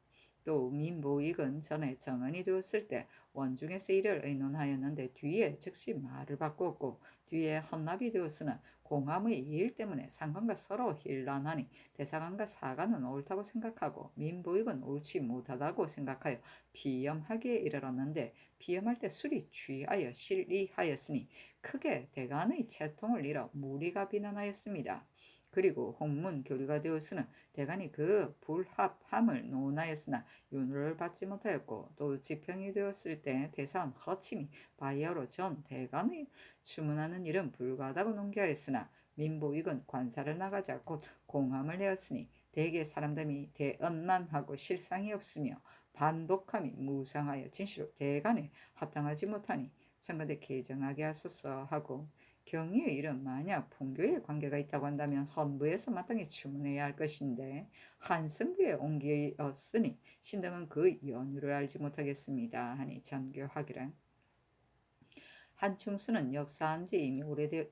A: 또 민보익은 전에 정언이 되었을 때 원중에서 이를 의논하였는데 뒤에 즉시 말을 바꾸었고 뒤에 헌납이 되었으나 공함의 일 때문에 상관과 서로 hir난하니 대사관과 사관은 옳다고 생각하고 민보익은 옳지 못하다고 생각하여 비염하기에 이르렀는데 비염할 때 술이 취하여 실리하였으니 크게 대간의 채통을 잃어 무리가 비난하였습니다. 그리고 홍문 교류가 되었으나 대간이 그 불합함을 논하였으나 윤호를 받지 못하였고 또 지평이 되었을 때 대사원 허침이 바야로 전 대간의 추문하는 일은 불가하다고 논기하였으나 민보익은 관사를 나가자 곧 공함을 내었으니 대개 사람들이 대언난하고 실상이 없으며 반복함이 무상하여 진실로 대간에 합당하지 못하니 청컨대 개정하게 하소서 하고 경의의 일은 만약 풍교에 관계가 있다고 한다면 헌부에서 마땅히 추문해야 할 것인데 한성부에 옮기었으니 신등은 그 연유를 알지 못하겠습니다 하니 전교하기를 한충수는 역사한 지 이미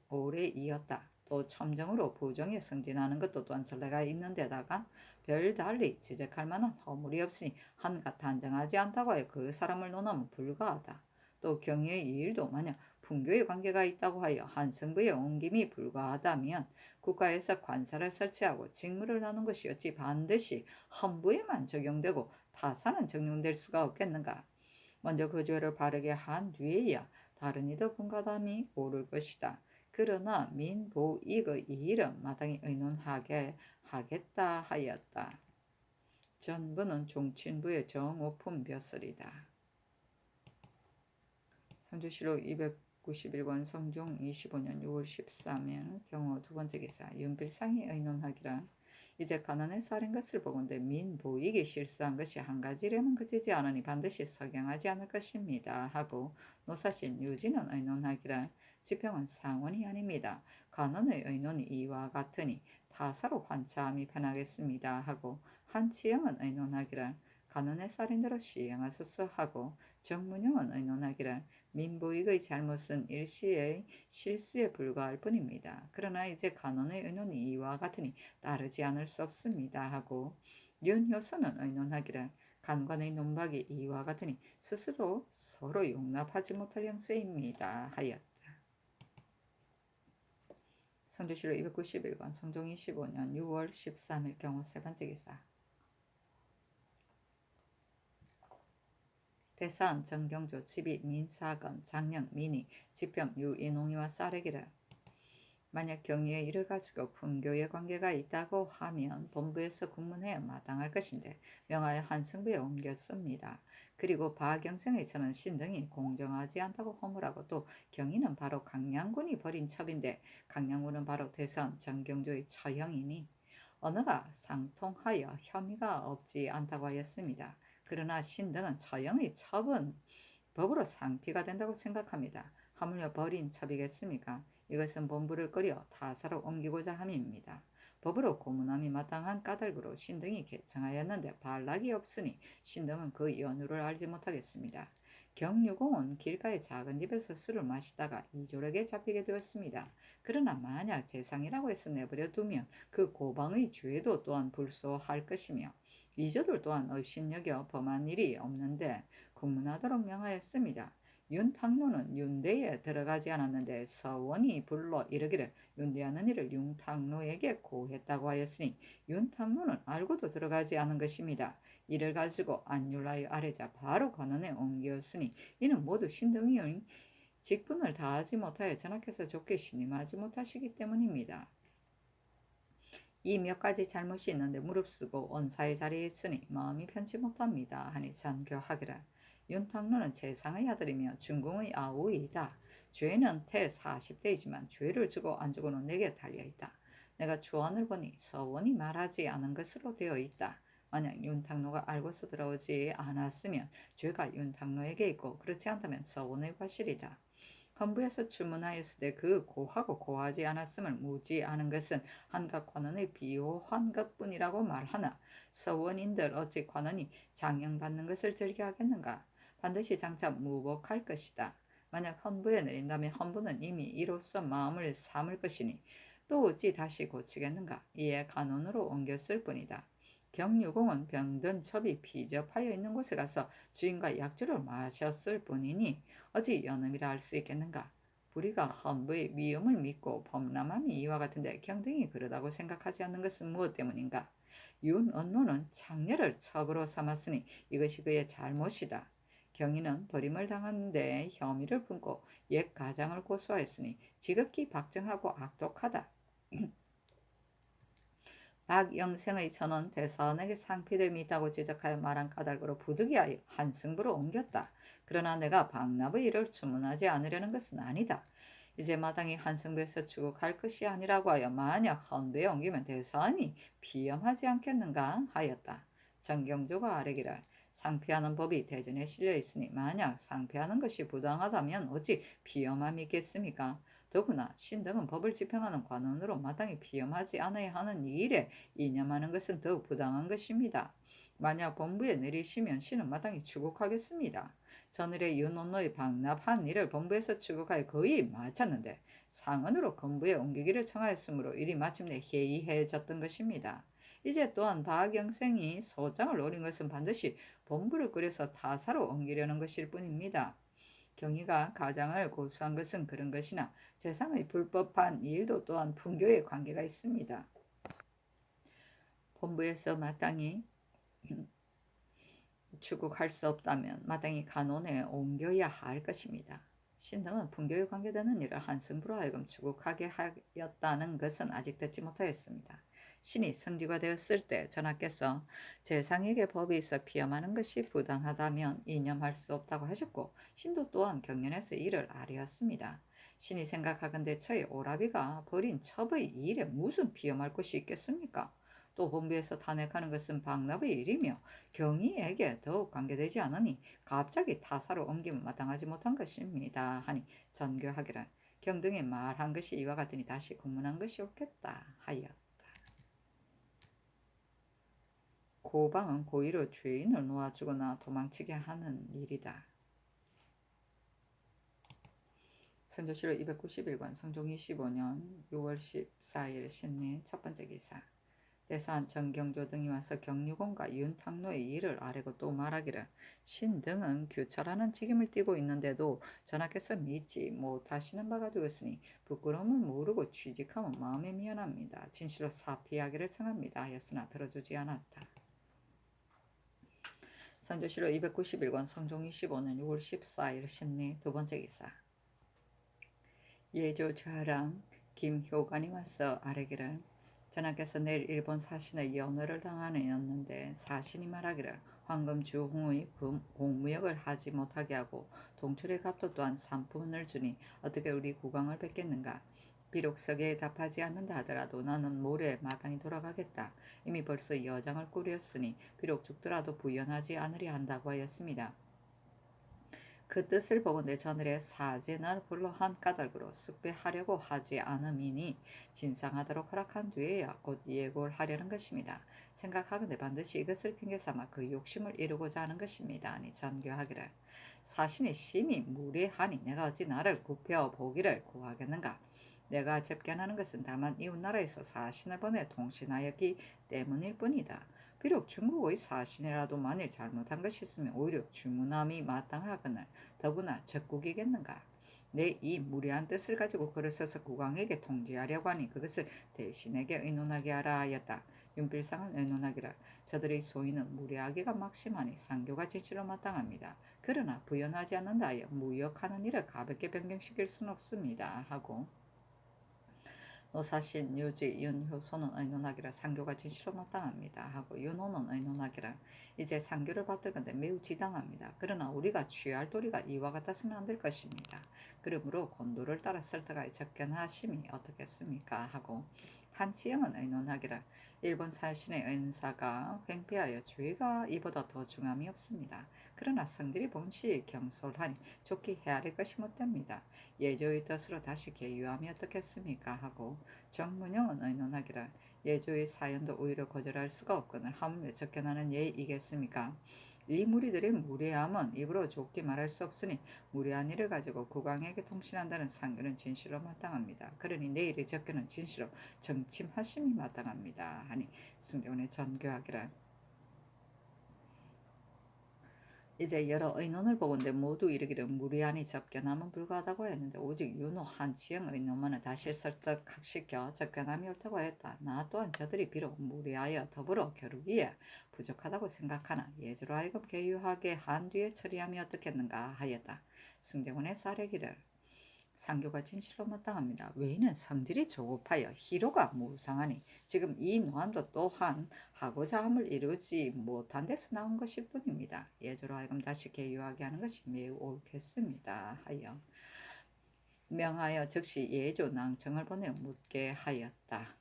A: 오래이었다. 또 첨정으로 부정에 승진하는 것도 또한 전례가 있는 데다가 별달리 지적할 만한 허물이 없으니 한가 단정하지 않다고 하여 그 사람을 논하면 불가하다. 또 경의의 일도 만약 풍교의 관계가 있다고 하여 한성부에 옮김이 불가하다면 국가에서 관사를 설치하고 직무를 나눈 것이 어찌 반드시 헌부에만 적용되고 타사는 적용될 수가 없겠는가. 먼저 그 죄를 바르게 한 뒤에야 다른 이도 분가담이 오를 것이다. 그러나 민보익의 이 일은 마땅히 의논하게 하겠다 하였다. 전부는 종친부의 정오품 벼슬이다. 성조실록 291권 성종 25년 6월 13일 경호 두 번째 기사 윤필상이 의논하기를 이제 가난에 살인 것을 보건대 민보익이 실수한 것이 한 가지라면 그치지 않으니 반드시 석양하지 않을 것입니다. 하고 노사신 유진은 의논하기를 지평은 상원이 아닙니다. 간언의 의논이 이와 같으니 타사로 환차함이 편하겠습니다. 하고 한치영은 의논하기를 간언의 살인대로 시행하소서 하고 정문영은 의논하기를 민보익의 잘못은 일시의 실수에 불과할 뿐입니다. 그러나 이제 간언의 의논이 이와 같으니 따르지 않을 수 없습니다. 하고 윤효선은 의논하기를 간관의 논박이 이와 같으니 스스로 서로 용납하지 못할 형세입니다. 하였다. 성조실록 291권 성종 25년 6월 13일 경우 세 번째 기사. 대산 정경조 12 민사건 장령 민희 지평 유인홍이와 쌀에기를 만약 경위의 일을 가지고 분교의 관계가 있다고 하면 본부에서 국문해야 마땅할 것인데 명하여 한승부에 옮겼습니다. 그리고 바경생의 저는 신등이 공정하지 않다고 허물하고 또 경위는 바로 강양군이 벌인 첩인데 강양군은 바로 대산 정경조의 처형이니 언어가 상통하여 혐의가 없지 않다고 하였습니다. 그러나 신등은 처형의 첩은 법으로 상피가 된다고 생각합니다. 하물며 벌인 첩이겠습니까? 이것은 본부를 끓여 타사로 옮기고자 함입니다. 법으로 고문함이 마땅한 까닭으로 신등이 개청하였는데 반락이 없으니 신등은 그 연유를 알지 못하겠습니다. 경유공은 길가의 작은 집에서 술을 마시다가 이졸에게 잡히게 되었습니다. 그러나 만약 재상이라고 해서 내버려 두면 그 고방의 죄도 또한 불소할 것이며 이조들 또한 업신여겨 범한 일이 없는데 국문하도록 명하였습니다. 윤탕로는 윤대에 들어가지 않았는데 서원이 불러 이르기를 윤대하는 일을 윤탕로에게 고했다고 하였으니 윤탕로는 알고도 들어가지 않은 것입니다. 이를 가지고 안율라의 아래자 바로 관원에 옮겼으니 이는 모두 신등이의 직분을 다하지 못하여 전하께서 좋게 신임하지 못하시기 때문입니다. 이 몇 가지 잘못이 있는데 무릅쓰고 원사의 자리에 있으니 마음이 편치 못합니다. 하니 전교하기를 윤탕로는 재상의 아들이며 중궁의 아우이다. 죄는 태 40대이지만 죄를 주고 안 주고는 내게 달려있다. 내가 주언을 보니 서원이 말하지 않은 것으로 되어 있다. 만약 윤탕로가 알고서 들어오지 않았으면 죄가 윤탕로에게 있고 그렇지 않다면 서원의 과실이다. 헌부에서 주문하였으되 그 고하고 고하지 않았음을 무지하는 것은 한각 관원의 비호한 것뿐이라고 말하나 서원인들 어찌 관원이 장영받는 것을 즐겨하겠는가? 반드시 장차 무복할 것이다. 만약 헌부에 내린다면 헌부는 이미 이로써 마음을 삼을 것이니 또 어찌 다시 고치겠는가? 이에 간원으로 옮겼을 뿐이다. 경유공은 병든 첩이 피접하여 있는 곳에 가서 주인과 약주를 마셨을 뿐이니 어찌 연음이라 할 수 있겠는가? 불의가 헌부의 위엄을 믿고 범람함이 이와 같은데 경등이 그러다고 생각하지 않는 것은 무엇 때문인가? 윤언노는 창녀를 첩으로 삼았으니 이것이 그의 잘못이다. 경인은 버림을 당하는데 혐의를 품고 옛 가장을 고소하였으니 지극히 박정하고 악독하다. 박영생의 전원 대사원에게 상피됨이 있다고 지적하여 말한 까닭으로 부득이하여 한승부로 옮겼다. 그러나 내가 박납의 일을 주문하지 않으려는 것은 아니다. 이제 마땅히 한승부에서 추국할 것이 아니라고 하여 만약 헌부에 옮기면 대사원이 비염하지 않겠는가 하였다. 정경조가 아뢰기를 상피하는 법이 대전에 실려 있으니 만약 상피하는 것이 부당하다면 어찌 비염함이 있겠습니까? 더구나 신등은 법을 집행하는 관원으로 마땅히 비염하지 않아야 하는 이 일에 이념하는 것은 더욱 부당한 것입니다. 만약 본부에 내리시면 신은 마땅히 추국하겠습니다. 전일에 윤원노의 방납한 일을 본부에서 추국하여 거의 마쳤는데 상언으로 건부에 옮기기를 청하였으므로 일이 마침내 해이해졌던 것입니다. 이제 또한 박영생이 소장을 노린 것은 반드시 본부를 끓여서 타사로 옮기려는 것일 뿐입니다. 경희가 가장을 고수한 것은 그런 것이나 재상의 불법한 일도 또한 분교에 관계가 있습니다. 본부에서 마땅히 추국할 수 없다면 마땅히 간원에 옮겨야 할 것입니다. 신등은 분교에 관계되는 일을 한승부로 하여금 추국하게 하였다는 것은 아직 듣지 못하였습니다. 신이 성지가 되었을 때 전하께서 재상에게 법이 있어 피험하는 것이 부당하다면 이념할 수 없다고 하셨고 신도 또한 경련에서 이를 아뢰었습니다. 신이 생각하건대 저의 오라비가 벌인 첩의 일에 무슨 피험할 것이 있겠습니까? 또 본부에서 탄핵하는 것은 박납의 일이며 경위에게 더욱 관계되지 않으니 갑자기 타사로 옮김을 마땅하지 못한 것입니다. 하니 전교하기를 경등이 말한 것이 이와 같으니 다시 공문한 것이 옳겠다 하여 고방은 고의로 죄인을 놓아주거나 도망치게 하는 일이다. 선조실록 291권 성종 25년 6월 14일 신리 첫 번째 기사. 대산 정경조 등이 와서 경유공과 윤탕로의 일을 아뢰고 또 말하기를 신 등은 규철하는 직임을 띠고 있는데도 전하께서 믿지 못하시는 바가 되었으니 부끄러움을 모르고 취직하면 마음에 미안합니다. 진실로 사피하기를 청합니다 하였으나 들어주지 않았다. 선조실록 291권 성종 25년 6월 14일 신리 두 번째 기사. 예조 좌랑 김효관이 와서 아뢰기를 전하께서 내일 일본 사신의 연호를 당하였는데 사신이 말하기를 황금 주홍의 공무역을 하지 못하게 하고 동출의 값도 또한 3푼을 주니 어떻게 우리 국왕을 뵙겠는가. 비록 서계에 답하지 않는다 하더라도 나는 모레 마땅히 돌아가겠다. 이미 벌써 여장을 꾸렸으니 비록 죽더라도 부연하지 않으려 한다고 하였습니다. 그 뜻을 보건대 전일의 사제날 불러 한 까닭으로 습배하려고 하지 않음이니 진상하도록 허락한 뒤에야 곧 예고를 하려는 것입니다. 생각하건대 반드시 이것을 핑계삼아 그 욕심을 이루고자 하는 것입니다. 아니 전교하기를 사신이 심히 무례하니 내가 어찌 나를 굽혀 보기를 구하겠는가. 내가 접견하는 것은 다만 이웃나라에서 사신을 보내 통신하였기 때문일 뿐이다. 비록 중국의 사신이라도 만일 잘못한 것이 있으면 오히려 주문함이 마땅하거늘 더구나 적국이겠는가. 내 이 무례한 뜻을 가지고 글을 써서 국왕에게 통지하려고 하니 그것을 대신에게 의논하게 하라 하였다. 윤필상은 의논하기를 저들의 소인은 무례하기가 막심하니 상교가 진실로 마땅합니다. 그러나 부연하지 않는다 하여 무역하는 일을 가볍게 변경시킬 수는 없습니다 하고 노사신 유지 윤효소는 의논하기를 상교가 진실로 마땅합니다 하고 윤호는 의논하기를 이제 상교를 받들 건데 매우 지당합니다. 그러나 우리가 취할 도리가 이와 같아서는 안 될 것입니다. 그러므로 곤도를 따라 설득하여 접견하심이 어떻겠습니까 하고 한치영은 의논하기를 일본 사신의 은사가 횡패하여 죄가 이보다 더 중함이 없습니다. 그러나 성질이 본시 경솔하니 좋게 헤아릴 것이 못됩니다. 예조의 뜻으로 다시 계유하면 어떻겠습니까 하고 정문영은 의논하기를 예조의 사연도 오히려 거절할 수가 없거늘 하물며 접견하는 예이겠습니까. 이 무리들의 무례함은 입으로 좋게 말할 수 없으니 무례한 일을 가지고 국왕에게 통신한다는 상규는 진실로 마땅합니다. 그러니 내일의 접견은 진실로 정침하심이 마땅합니다 하니 승대원의 전교하기를 이제 여러 의논을 보건대 모두 이르기를 무리하니 접견함은 불가하다고 했는데 오직 윤호 한치영 의논만을 다시 설득시켜 접견함이 옳다고 하였다. 나 또한 저들이 비록 무리하여 더불어 겨루기에 부족하다고 생각하나 예조로 하여금 계유하게 한 뒤에 처리함이 어떻겠는가 하였다. 승대원의 사례기를 상교가 진실로 마땅합니다. 외인은 성질이 조급하여 희로가 무상하니 지금 이 노함도 또한 하고자 함을 이루지 못한 데서 나온 것일 뿐입니다. 예조로 하여금 다시 계유하게 하는 것이 매우 옳겠습니다 하여 명하여 즉시 예조 낭청을 보내 묻게 하였다.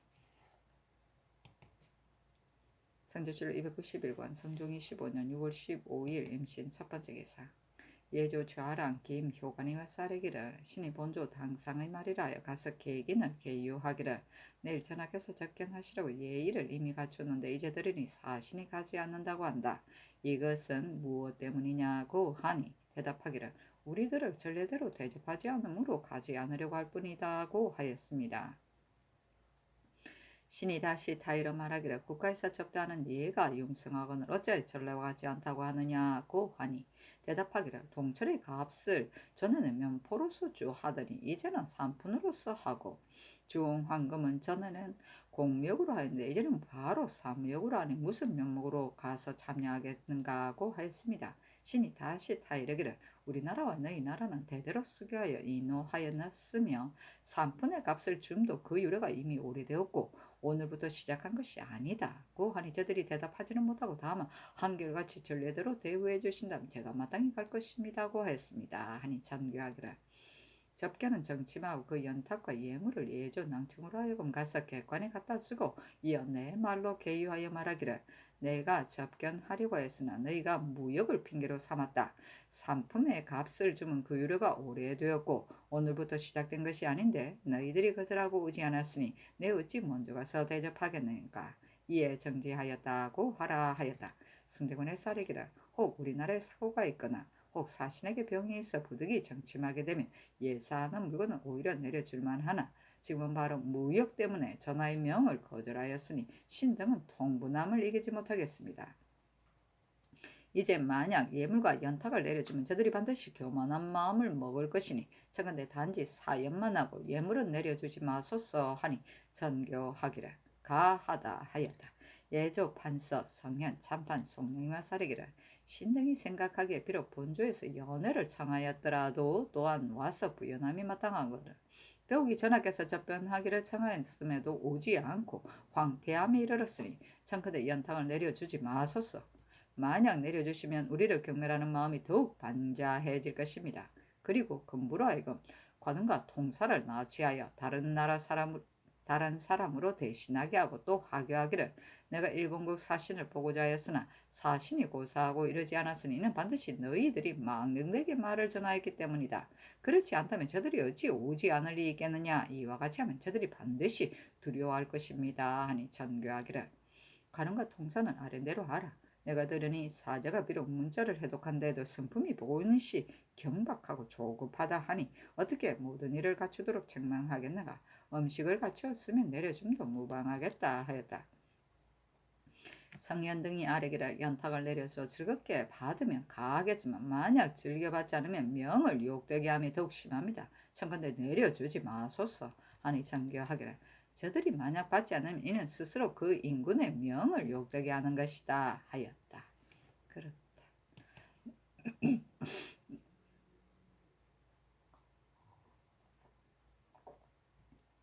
A: 선조실록 291권 성종 25년 6월 15일 임신 첫 번째 기사. 예조 좌랑 김효관이 와서 아뢰기를 신이 본조 당상의 말이라 하여 가서 계기는 계유하기를 내일 전하께서 접견하시려고 예의를 이미 갖추었는데 이제 들으니 사신이 가지 않는다고 한다. 이것은 무엇 때문이냐고 하니 대답하기를 우리들을 전례대로 대접하지 않으므로 가지 않으려고 할 뿐이다고 하였습니다. 신이 다시 타이로 말하기를 국가에서 접대하는 예가 융성하거늘 어찌 전례와 같지 않다고 하느냐고 하니 대답하기를 동철의 값을 전에는 면포로서 하더니 이제는 3푼으로서 하고 주홍황금은 전에는 공묘으로 하였는데 이제는 바로 사무역으로 하니 무슨 면목으로 가서 참여하겠는가 하고 하였습니다. 신이 다시 타이르기를 우리나라와 너희 나라는 대대로 수교하여 인호하였으며 3푼의 값을 줌도 그 유래가 이미 오래되었고 오늘부터 시작한 것이 아니다고 하니 저들이 대답하지는 못하고 다만 한결같이 전례대로 대우해 주신다면 제가 마땅히 갈 것입니다고 했습니다 하니 전교하기를 접견은 정침하고 그 연탁과 예물을 예조 낭청으로 하여금 가서 객관에 갖다 쓰고 이어 내 말로 개유하여 말하기를 내가 접견하려고 했으나 너희가 무역을 핑계로 삼았다. 상품의 값을 주면 그 유료가 오래되었고 오늘부터 시작된 것이 아닌데 너희들이 거절하고 오지 않았으니 내 어찌 먼저 가서 대접하겠는가. 이에 정지하였다고 하라 하였다. 승대군의 쌀이기를 혹 우리나라에 사고가 있거나 혹 사신에게 병이 있어 부득이 정침하게 되면 예사하는 물건은 오히려 내려줄만 하나 지금은 바로 무역 때문에 전하의 명을 거절하였으니 신등은 통분함을 이기지 못하겠습니다. 이제 만약 예물과 연탁을 내려주면 저들이 반드시 교만한 마음을 먹을 것이니 청컨대 단지 사연만 하고 예물은 내려주지 마소서 하니 전교하기를 가하다 하였다. 예조 판서 성현 참판 송영이와 사례기를 신등이 생각하기에 비록 본조에서 연회를 청하였더라도 또한 와서 부연함이 마땅하거든. 더욱이 전하께서 접변하기를 청하였음에도 오지 않고 황폐함에 이르렀으니 청컨대 연탁을 내려주지 마소서. 만약 내려주시면 우리를 경멸하는 마음이 더욱 반자해질 것입니다. 그리고 금부로 하여금 관음과 통사를 나치하여 다른 사람으로 대신하게 하고 또 하교하기를 내가 일본국 사신을 보고자 하였으나 사신이 고사하고 이러지 않았으니 이는 반드시 너희들이 망령되게 말을 전하였기 때문이다. 그렇지 않다면 저들이 어찌 오지 않을 리 있겠느냐. 이와 같이 하면 저들이 반드시 두려워할 것입니다. 하니 전교하기를 관음과 통사는 아랜대로 하라. 내가 들으니 사자가 비록 문자를 해독한데도 성품이 보이는 시 경박하고 조급하다 하니 어떻게 모든 일을 갖추도록 책망하겠는가. 음식을 갖추었으면 내려줌도 무방하겠다 하였다. 성현 등이 아래기를 연탁을 내려서 즐겁게 받으면 가하겠지만 만약 즐겨받지 않으면 명을 유혹되게 함이 더욱 심합니다. 청컨대 내려주지 마소서 하니 전교하기를 저들이 만약 받지 않으면 이는 스스로 그 인군의 명을 유혹되게 하는 것이다 하였다. 그렇다.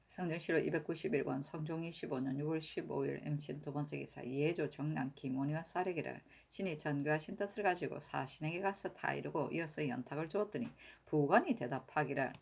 A: 성전시로 291권 성종이 15년 6월 15일 임신 두 번째 기사 예조 정남 김원희와 쌀에기를 신이 전교하신 뜻을 가지고 사신에게 가서 다 이루고 이어서 연탁을 주었더니 부관이 대답하기를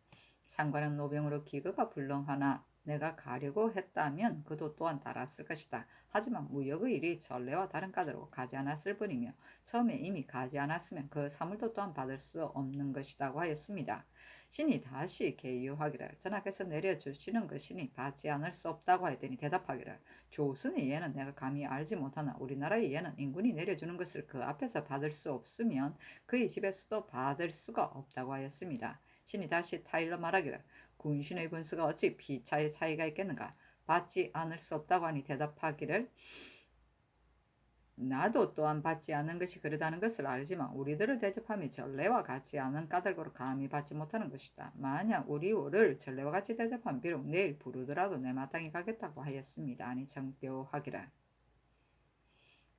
A: 상관은 노병으로 기거가 불능하나 내가 가려고 했다면 그도 또한 달았을 것이다. 하지만 무역의 일이 전례와 다른 까닭으로 가지 않았을 뿐이며 처음에 이미 가지 않았으면 그 사물도 또한 받을 수 없는 것이라고 하였습니다. 신이 다시 계유하기를 전하께서 내려주시는 것이니 받지 않을 수 없다고 하였더니 대답하기를 조선의 예는 내가 감히 알지 못하나 우리나라의 예는 인군이 내려주는 것을 그 앞에서 받을 수 없으면 그의 집에서도 받을 수가 없다고 하였습니다. 신이 다시 타일러 말하기를 군신의 군수가 어찌 피차의 차이가 있겠는가. 받지 않을 수 없다고 하니 대답하기를 나도 또한 받지 않는 것이 그러다는 것을 알지만 우리들을 대접함이 전례와 같지 않은 까닭으로 감히 받지 못하는 것이다. 만약 우리를 전례와 같이 대접하면 비록 내일 부르더라도 내 마땅히 가겠다고 하였습니다. 아니 정교하기라.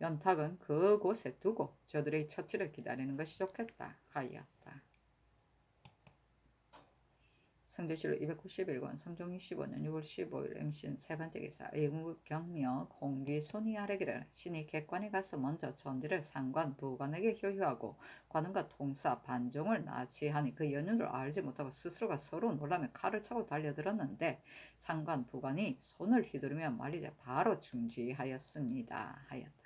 A: 연탁은 그곳에 두고 저들의 처치를 기다리는 것이 좋겠다 하였다. 성조실록 291권 성종이 15년 6월 15일 임신 세 번째 기사 의국 경력 홍기 손이 아래기를 신이 객관에 가서 먼저 전지를 상관 부관에게 효유하고 관음과 통사 반종을 나치하니 그 연유를 알지 못하고 스스로가 서로 놀라며 칼을 차고 달려들었는데 상관 부관이 손을 휘두르며 말리자 바로 중지하였습니다 하였다.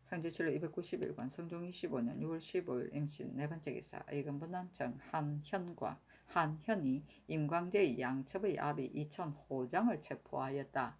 A: 성지출로 291권 성종 25년 6월 15일 임신 네 번째 기사 의금분당청 한현과 한현이 임광재의 양첩의 아비 이천 호장을 체포하였다.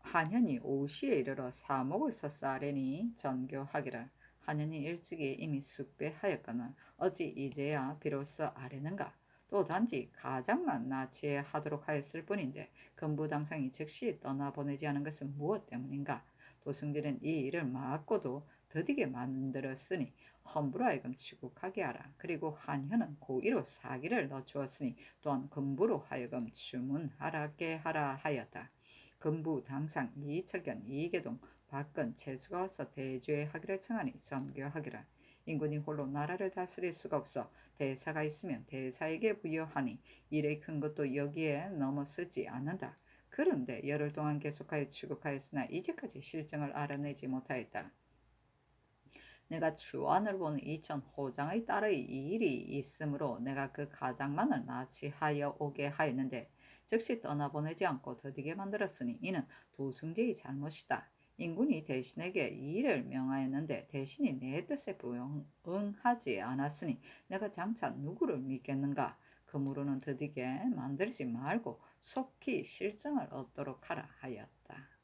A: 한현이 오시에 이르러 사목을 섰사하려니 전교하기를 한현이 일찍이 이미 숙배하였거늘 어찌 이제야 비로소 아뢰는가. 또 단지 가장만 나치하도록 하였을 뿐인데 금부당상이 즉시 떠나보내지 않은 것은 무엇 때문인가. 도승들은 이 일을 막고도 더디게 만들었으니 함부로 하여금 취국하게 하라. 그리고 한현은 고의로 사기를 넣어주었으니 또한 금부로 하여금 주문하게 하라 하였다. 금부 당상 이철견 이계동 박근 재수가 와서 대죄하기를 청하니 전교하기라. 인군이 홀로 나라를 다스릴 수가 없어 대사가 있으면 대사에게 부여하니 일의 큰 것도 여기에 넘어서지 않는다. 그런데 열흘 동안 계속하여 추국하였으나 이제까지 실정을 알아내지 못하였다. 내가 주안을 보는 이천 호장의 딸의 일이 있으므로 내가 그 가장만을 납치하여 오게 하였는데 즉시 떠나보내지 않고 더디게 만들었으니 이는 도승지의 잘못이다. 인군이 대신에게 이 일을 명하였는데 대신이 내 뜻에 부응하지 않았으니 내가 장차 누구를 믿겠는가? 그러므로는 더디게 만들지 말고 속히 실정을 얻도록 하라 하였다.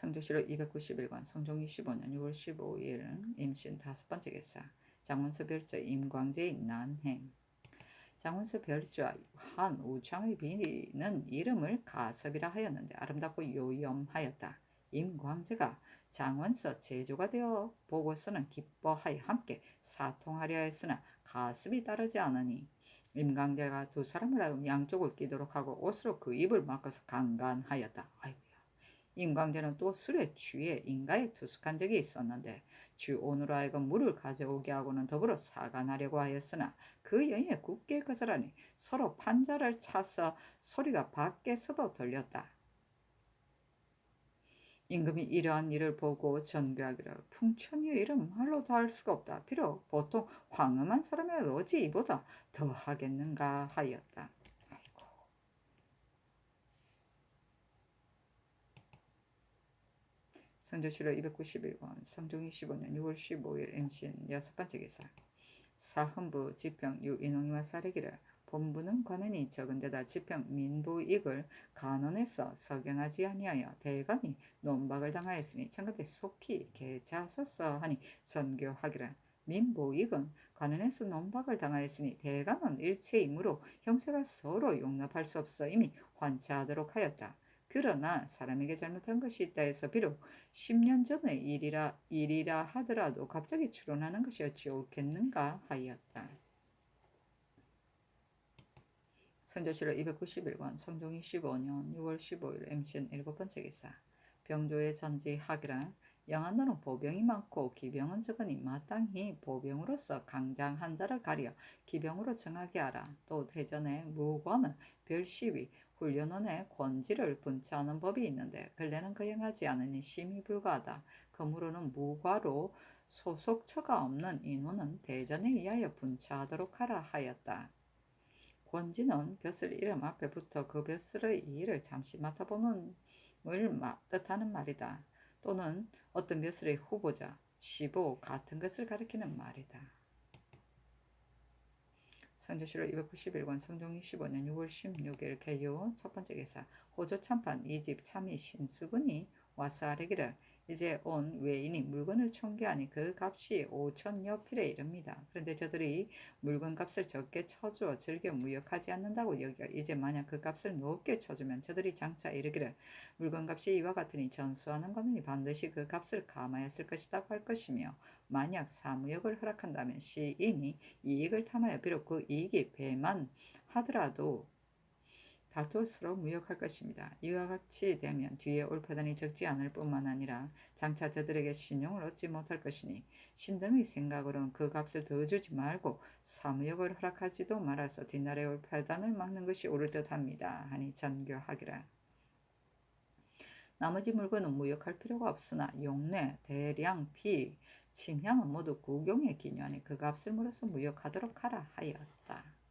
A: 성조실로 291권 성종 25년 6월 15일 임신 5번째 개사 장원서 별조 임광재의 난행. 장원서 별조와 한 우창의 비는 이름을 가섭이라 하였는데 아름답고 요염하였다. 임광재가 장원서 제조가 되어 보고서는 기뻐하여 함께 사통하려 했으나 가습이 따르지 않으니 임광재가 두 사람을 하여 양쪽을 끼도록 하고 옷으로 그 입을 막아서 강간하였다. 아이고야. 임광재는 또 술에 취해 인가에 투숙한 적이 있었는데 주온으로 하여금 물을 가져오게 하고는 더불어 사간하려고 하였으나 그 여인이 굳게 거절하니 서로 판자를 차서 소리가 밖에서도 들렸다. 임금이 이러한 일을 보고 전교하기를 풍천이의 일은 말로도 할 수가 없다. 비록 보통 황음한 사람이라도 어찌 이보다 더 하겠는가 하였다. 성조실로 291권 성종 25년 6월 15일 임신 6번째 기사 사헌부 지평 유인홍이와 사례기를 본부는 관원이 적은데다 지평 민부익을 간원에서 서경하지 아니하여 대간이 논박을 당하였으니 청컨대 속히 개자소서 하니 선교하기를 민부익은 관원에서 논박을 당하였으니 대간은 일체이므로 형세가 서로 용납할 수 없어 이미 환차하도록 하였다. 그러나 사람에게 잘못한 것이 있다 해서 비록 10년 전의 일이라 하더라도 갑자기 추론하는 것이 어찌 옳겠는가 하였다. 선조실로 291권 성종 25년 6월 15일 임신 7번째 기사 병조의 전지하기란 영한도는 보병이 많고 기병은 적으니 마땅히 보병으로서 강장 한 자를 가려 기병으로 정하게 하라. 또 대전에 무관은 별시위 훈련원의 권지를 분차하는 법이 있는데 근래는 거행하지 않으니 심히 불가하다. 그러므로는 무과로 소속처가 없는 인원은 대전에 의하여 분차하도록 하라 하였다. 권지는 벼슬 이름 앞에 붙어 그 벼슬의 일을 잠시 맡아보는 을 뜻하는 말이다. 또는 어떤 벼슬의 후보자, 시보 같은 것을 가리키는 말이다. 성조실로 291권 성종 25년 6월 16일 개요 첫번째 기사 호조 참판 2집 참의 신수군이 와서 아뢰기를 이제 온 외인이 물건을 총계하니 그 값이 5천여 필에 이릅니다. 그런데 저들이 물건 값을 적게 쳐주어 즐겨 무역하지 않는다고 여겨 이제 만약 그 값을 높게 쳐주면 저들이 장차 이르기를 물건 값이 이와 같으니 전수하는 관원이 반드시 그 값을 감하였을 것이라고 할 것이며 만약 사무역을 허락한다면 시인이 이익을 탐하여 비록 그 이익이 배만 하더라도 다투어 서로 무역할 것입니다. 이와 같이 되면 뒤에 올 패단이 적지 않을 뿐만 아니라 장차 저들에게 신용을 얻지 못할 것이니 신등의 생각으로는 그 값을 더 주지 말고 사무역을 허락하지도 말아서 뒷날에 올 패단을 막는 것이 옳을 듯합니다. 하니 전교하기라. 나머지 물건은 무역할 필요가 없으나 용례, 대량, 피, 침향은 모두 구경에 기념하니 그 값을 물어서 무역하도록 하라 하였다.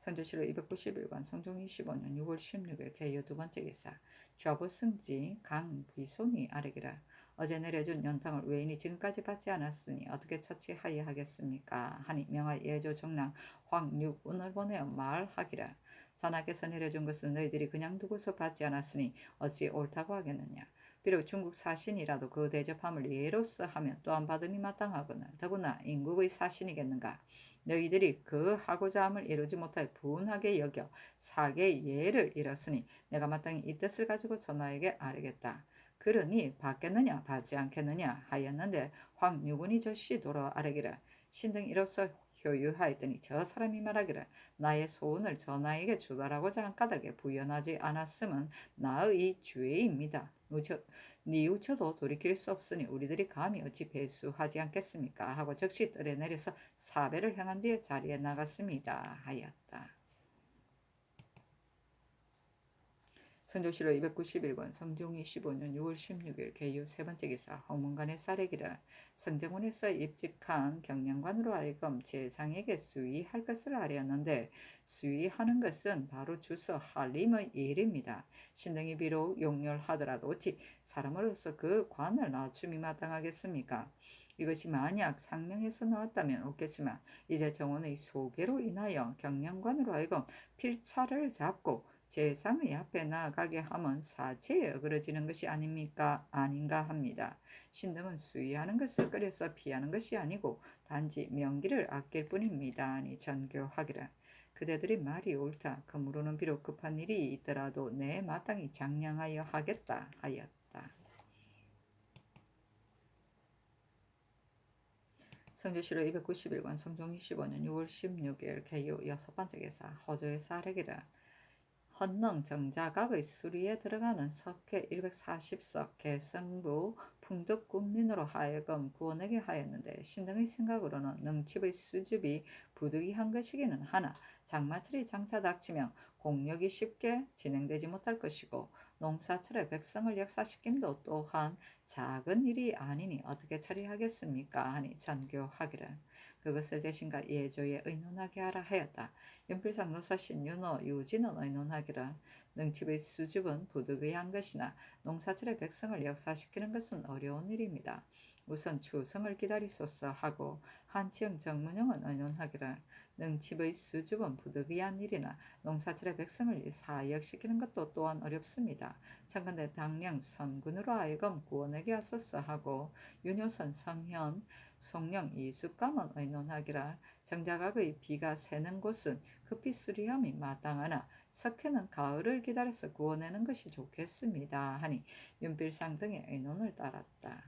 A: 선조실로 291권 성종 25년 6월 16일 개요 두번째 기사 좌부승지 강비손이 아뢰기라 어제 내려준 연탕을 외인이 지금까지 받지 않았으니 어떻게 처치하여 하겠습니까? 하니 명하 예조 정랑 황육운을 보내어 말하기라 자나께서 내려준 것은 너희들이 그냥 두고서 받지 않았으니 어찌 옳다고 하겠느냐. 비록 중국 사신이라도 그 대접함을 예로서 하면 또한 받음이 마땅하거늘 더구나 인국의 사신이겠는가. 너희들이 그 하고자 함을 이루지 못하여 분하게 여겨 사계의 예를 잃었으니 내가 마땅히 이 뜻을 가지고 전하에게 아뢰겠다. 그러니 받겠느냐 받지 않겠느냐 하였는데 황유군이 저씨 돌아 아뢰기를 신등 이로써 효유하였더니 저 사람이 말하기를 나의 소원을 전하에게 주달하고자 한 까닭에 부연하지 않았음은 나의 죄입니다. 뉘우쳐도 돌이킬 수 없으니 우리들이 감히 어찌 배수하지 않겠습니까? 하고 즉시 뜰에 내려서 사배를 향한 뒤에 자리에 나갔습니다. 하였다. 선조실록 291권 성종이 15년 6월 16일 개유 세 번째 기사 홍문관의 사례기를 성정원에서 입직한 경량관으로 하여금 재상에게 수의할 것을 아뢰었는데 수의하는 것은 바로 주서 한림의 일입니다. 신등이 비록 용렬하더라도 어찌 사람으로서 그 관을 낮춤이 마땅하겠습니까? 이것이 만약 상명에서 나왔다면 없겠지만 이제 정원의 소개로 인하여 경량관으로 하여금 필차를 잡고 제3의 앞에 나아가게 하면 사체에 어그러지는 것이 아닙니까? 아닌가 합니다. 신등은 수의하는 것을 꺼려서 피하는 것이 아니고 단지 명기를 아낄 뿐입니다. 아니 전교하기를. 그대들이 말이 옳다. 그무로는 비록 급한 일이 있더라도 내 마땅히 장량하여 하겠다 하였다. 성조실록 291권 성종 25년 6월 16일 개유 여섯 번째 기사 허조의 사례기를 헌능 정자각의 수리에 들어가는 석회 140석 개성부 풍덕군민으로 하여금 구원하게 하였는데 신등의 생각으로는 능칩의 수집이 부득이한 것이기는 하나 장마철이 장차 닥치면 공력이 쉽게 진행되지 못할 것이고 농사철에 백성을 역사시킴도 또한 작은 일이 아니니 어떻게 처리하겠습니까? 하니 전교하기를 그것을 대신가 예조에 의논하게 하라 하였다. 연필상 노사신 윤호 유진은 의논하기를 능칩의 수집은 부득이한 것이나 농사철의 백성을 역사시키는 것은 어려운 일입니다. 우선 추성을 기다리소서 하고 한치영 정문영은 의논하기를 능칩의 수집은 부득이한 일이나 농사철의 백성을 사역시키는 것도 또한 어렵습니다. 청컨대 당령 선군으로 하여금 구원하게 하소서 하고 윤효선 성현 송령 이숙감은 의논하기라 정자각의 비가 새는 곳은 급히 수리함이 마땅하나 석회는 가을을 기다려서 구워내는 것이 좋겠습니다 하니 윤필상 등의 의논을 따랐다.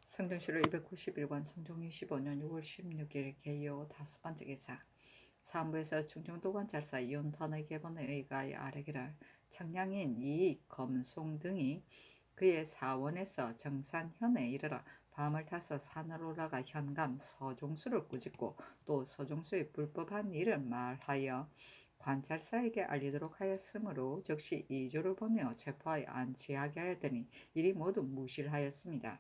A: 성정실록 291권 성종 25년 6월 16일 개요 다섯 번째 기사 사무에서 충청도관찰사 이윤턴의 계본에 의하여 아뢰기를 청량인 이익 검송 등이 그의 사원에서 정산현에 이르러 밤을 타서 산을 올라가 현감 서종수를 꾸짖고 또 서종수의 불법한 일을 말하여 관찰사에게 알리도록 하였으므로 즉시 이조를 보내어 체포하여 안치하게 하였더니 이리 모두 무실하였습니다.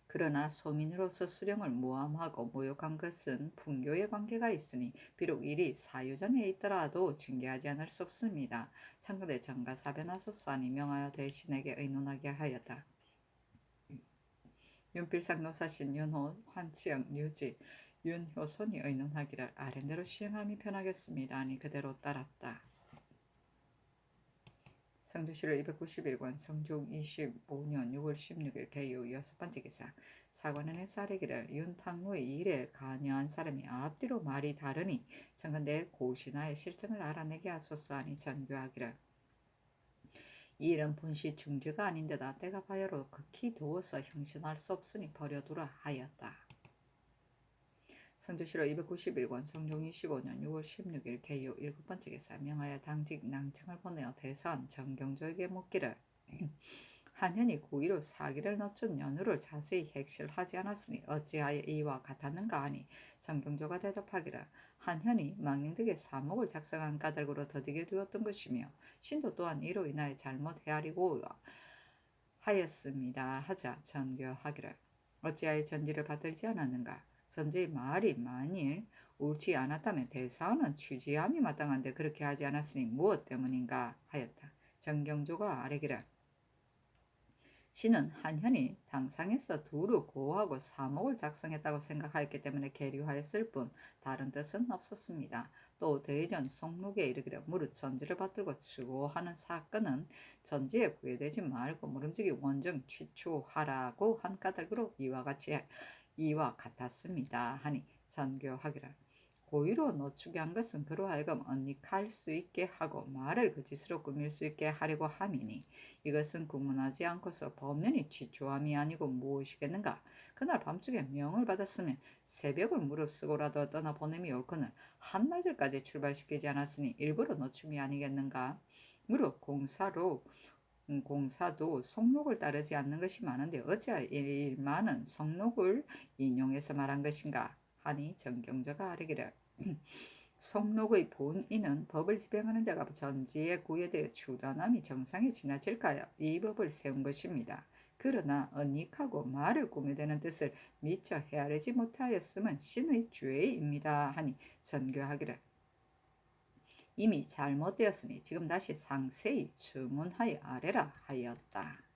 A: 그러나 소민으로서 수령을 모함하고 모욕한 것은 풍교의 관계가 있으니 비록 일이 사유전에 있더라도 징계하지 않을 수 없습니다. 참고대 정가사변하소서하니 명하여 대신에게 의논하게 하였다. 윤필상 노사신 윤호 환치영 유지 윤효손이 의논하기를 아랜대로 시행함이 편하겠습니다. 아니 그대로 따랐다. 성조실록 291권 성종 25년 6월 16일 개유 여섯 번째 기사 사관원의 사례기를 윤탕로의 일에 관여한 사람이 앞뒤로 말이 다르니 청컨대 고신하의 실정을 알아내게 하소서 하니 전교하기를 이 일은 본시 중죄가 아닌데다 때가 바야로 극히 더워서 형신할 수 없으니 버려두라 하였다. 성조실록 291권 성종 25년 6월 16일 개유 일곱 번째 기사 명하여 당직 낭청을 보내어 대선 정경조에게 묻기를 한현이 고의로 사기를 늦춘 연후를 자세히 핵실하지 않았으니 어찌하여 이와 같았는가 하니 정경조가 대답하기를 한현이 망령되게 사목을 작성한 까닭으로 더디게 두었던 것이며 신도 또한 이로 인하여 잘못 헤아리고 하였습니다 하자 전교하기를 어찌하여 전지를 받들지 않았는가 전제의 말이 만일 옳지 않았다면 대사원은 취지함이 마땅한데 그렇게 하지 않았으니 무엇 때문인가 하였다. 정경조가 아뢰기를 신은 한현이 당상에서 두루 고하고 사목을 작성했다고 생각하였기 때문에 계류하였을 뿐 다른 뜻은 없었습니다. 또 대전 송록에 이르기를 무릇 전지를 받들고 추구하는 사건은 전지에 구애되지 말고 모름지기 원정 취추하라고 한 까닭으로 이와 같았습니다 하니 전교하기를 고의로 노축에 한 것은 그로 하여금 언닉할 수 있게 하고 말을 거짓으로 꾸밀 수 있게 하려고 함이니 이것은 구문하지 않고서 법률이 취초함이 아니고 무엇이겠는가. 그날 밤중에 명을 받았으면 새벽을 무릅쓰고라도 떠나보냄이 옳거늘 한낮을까지 출발시키지 않았으니 일부러 노춤이 아니겠는가. 무릇 공사도 속록을 따르지 않는 것이 많은데 어찌하여 일만은 속록을 인용해서 말한 것인가 하니 정경조가 아뢰기를 속록의 본인은 법을 집행하는 자가 전지에 구애되어 추단함이 정상에 지나칠까요? 이 법을 세운 것입니다. 그러나 언닉하고 말을 꾸며대는 뜻을 미처 헤아리지 못하였음은 신의 죄입니다 하니 전교하기를 이미 잘못되었으니 지금 다시 상세히 주문하여 아래라 하였다.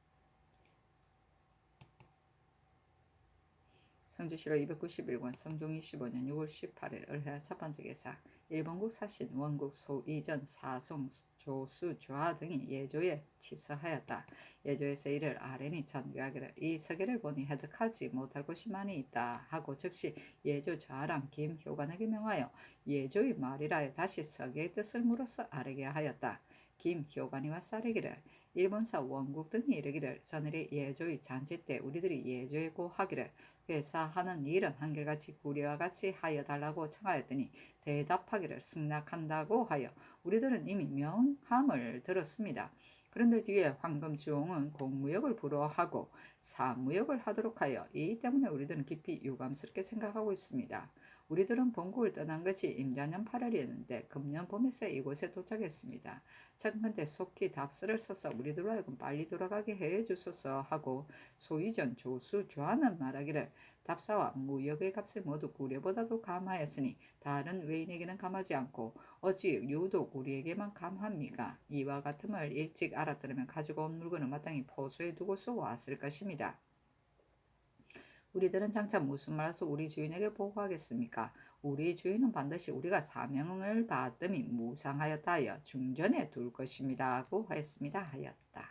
A: 성주시로 291권 성종 25년 6월 18일 을해 첫 번째 개사 일본국 사신 원국 소이전 사송 조수 조하 등이 예조에 치서하였다. 예조에서 이를 아뢰니 전교하기를 이 서계를 보니 해득하지 못할 곳이 많이 있다 하고 즉시 예조 좌랑 김효관에게 명하여 예조의 말이라 다시 서계의 뜻을 물어서 아뢰게 하였다. 김효관이와 싸르기를 일본사 원국 등이 이르기를 전일이 예조의 잔치 때 우리들이 예조에 고하기를 회사하는 일은 한결같이 구례와 같이 하여 달라고 청하였더니 대답하기를 승낙한다고 하여 우리들은 이미 명함을 들었습니다. 그런데 뒤에 황금주홍은 공무역을 불허하고 사무역을 하도록 하여 이 때문에 우리들은 깊이 유감스럽게 생각하고 있습니다. 우리들은 본국을 떠난 것이 임자년 8월이었는데 금년 봄에서 이곳에 도착했습니다. 청컨대 속히 답서를 써서 우리들로 하여금 빨리 돌아가게 해 주소서 하고 소이전 조수 조하는 말하기를 답사와 무역의 값을 모두 구례보다도 감하였으니 다른 외인에게는 감하지 않고 어찌 유독 우리에게만 감합니까? 이와 같음을 일찍 알았더라면 가지고 온 물건을 마땅히 포소에 두고서 왔을 것입니다. 우리들은 장차 무슨 말해서 우리 주인에게 보고하겠습니까? 우리 주인은 반드시 우리가 사명을 받음이 무상하였다 하여 중전에 둘 것입니다 하고 하였습니다 하였다.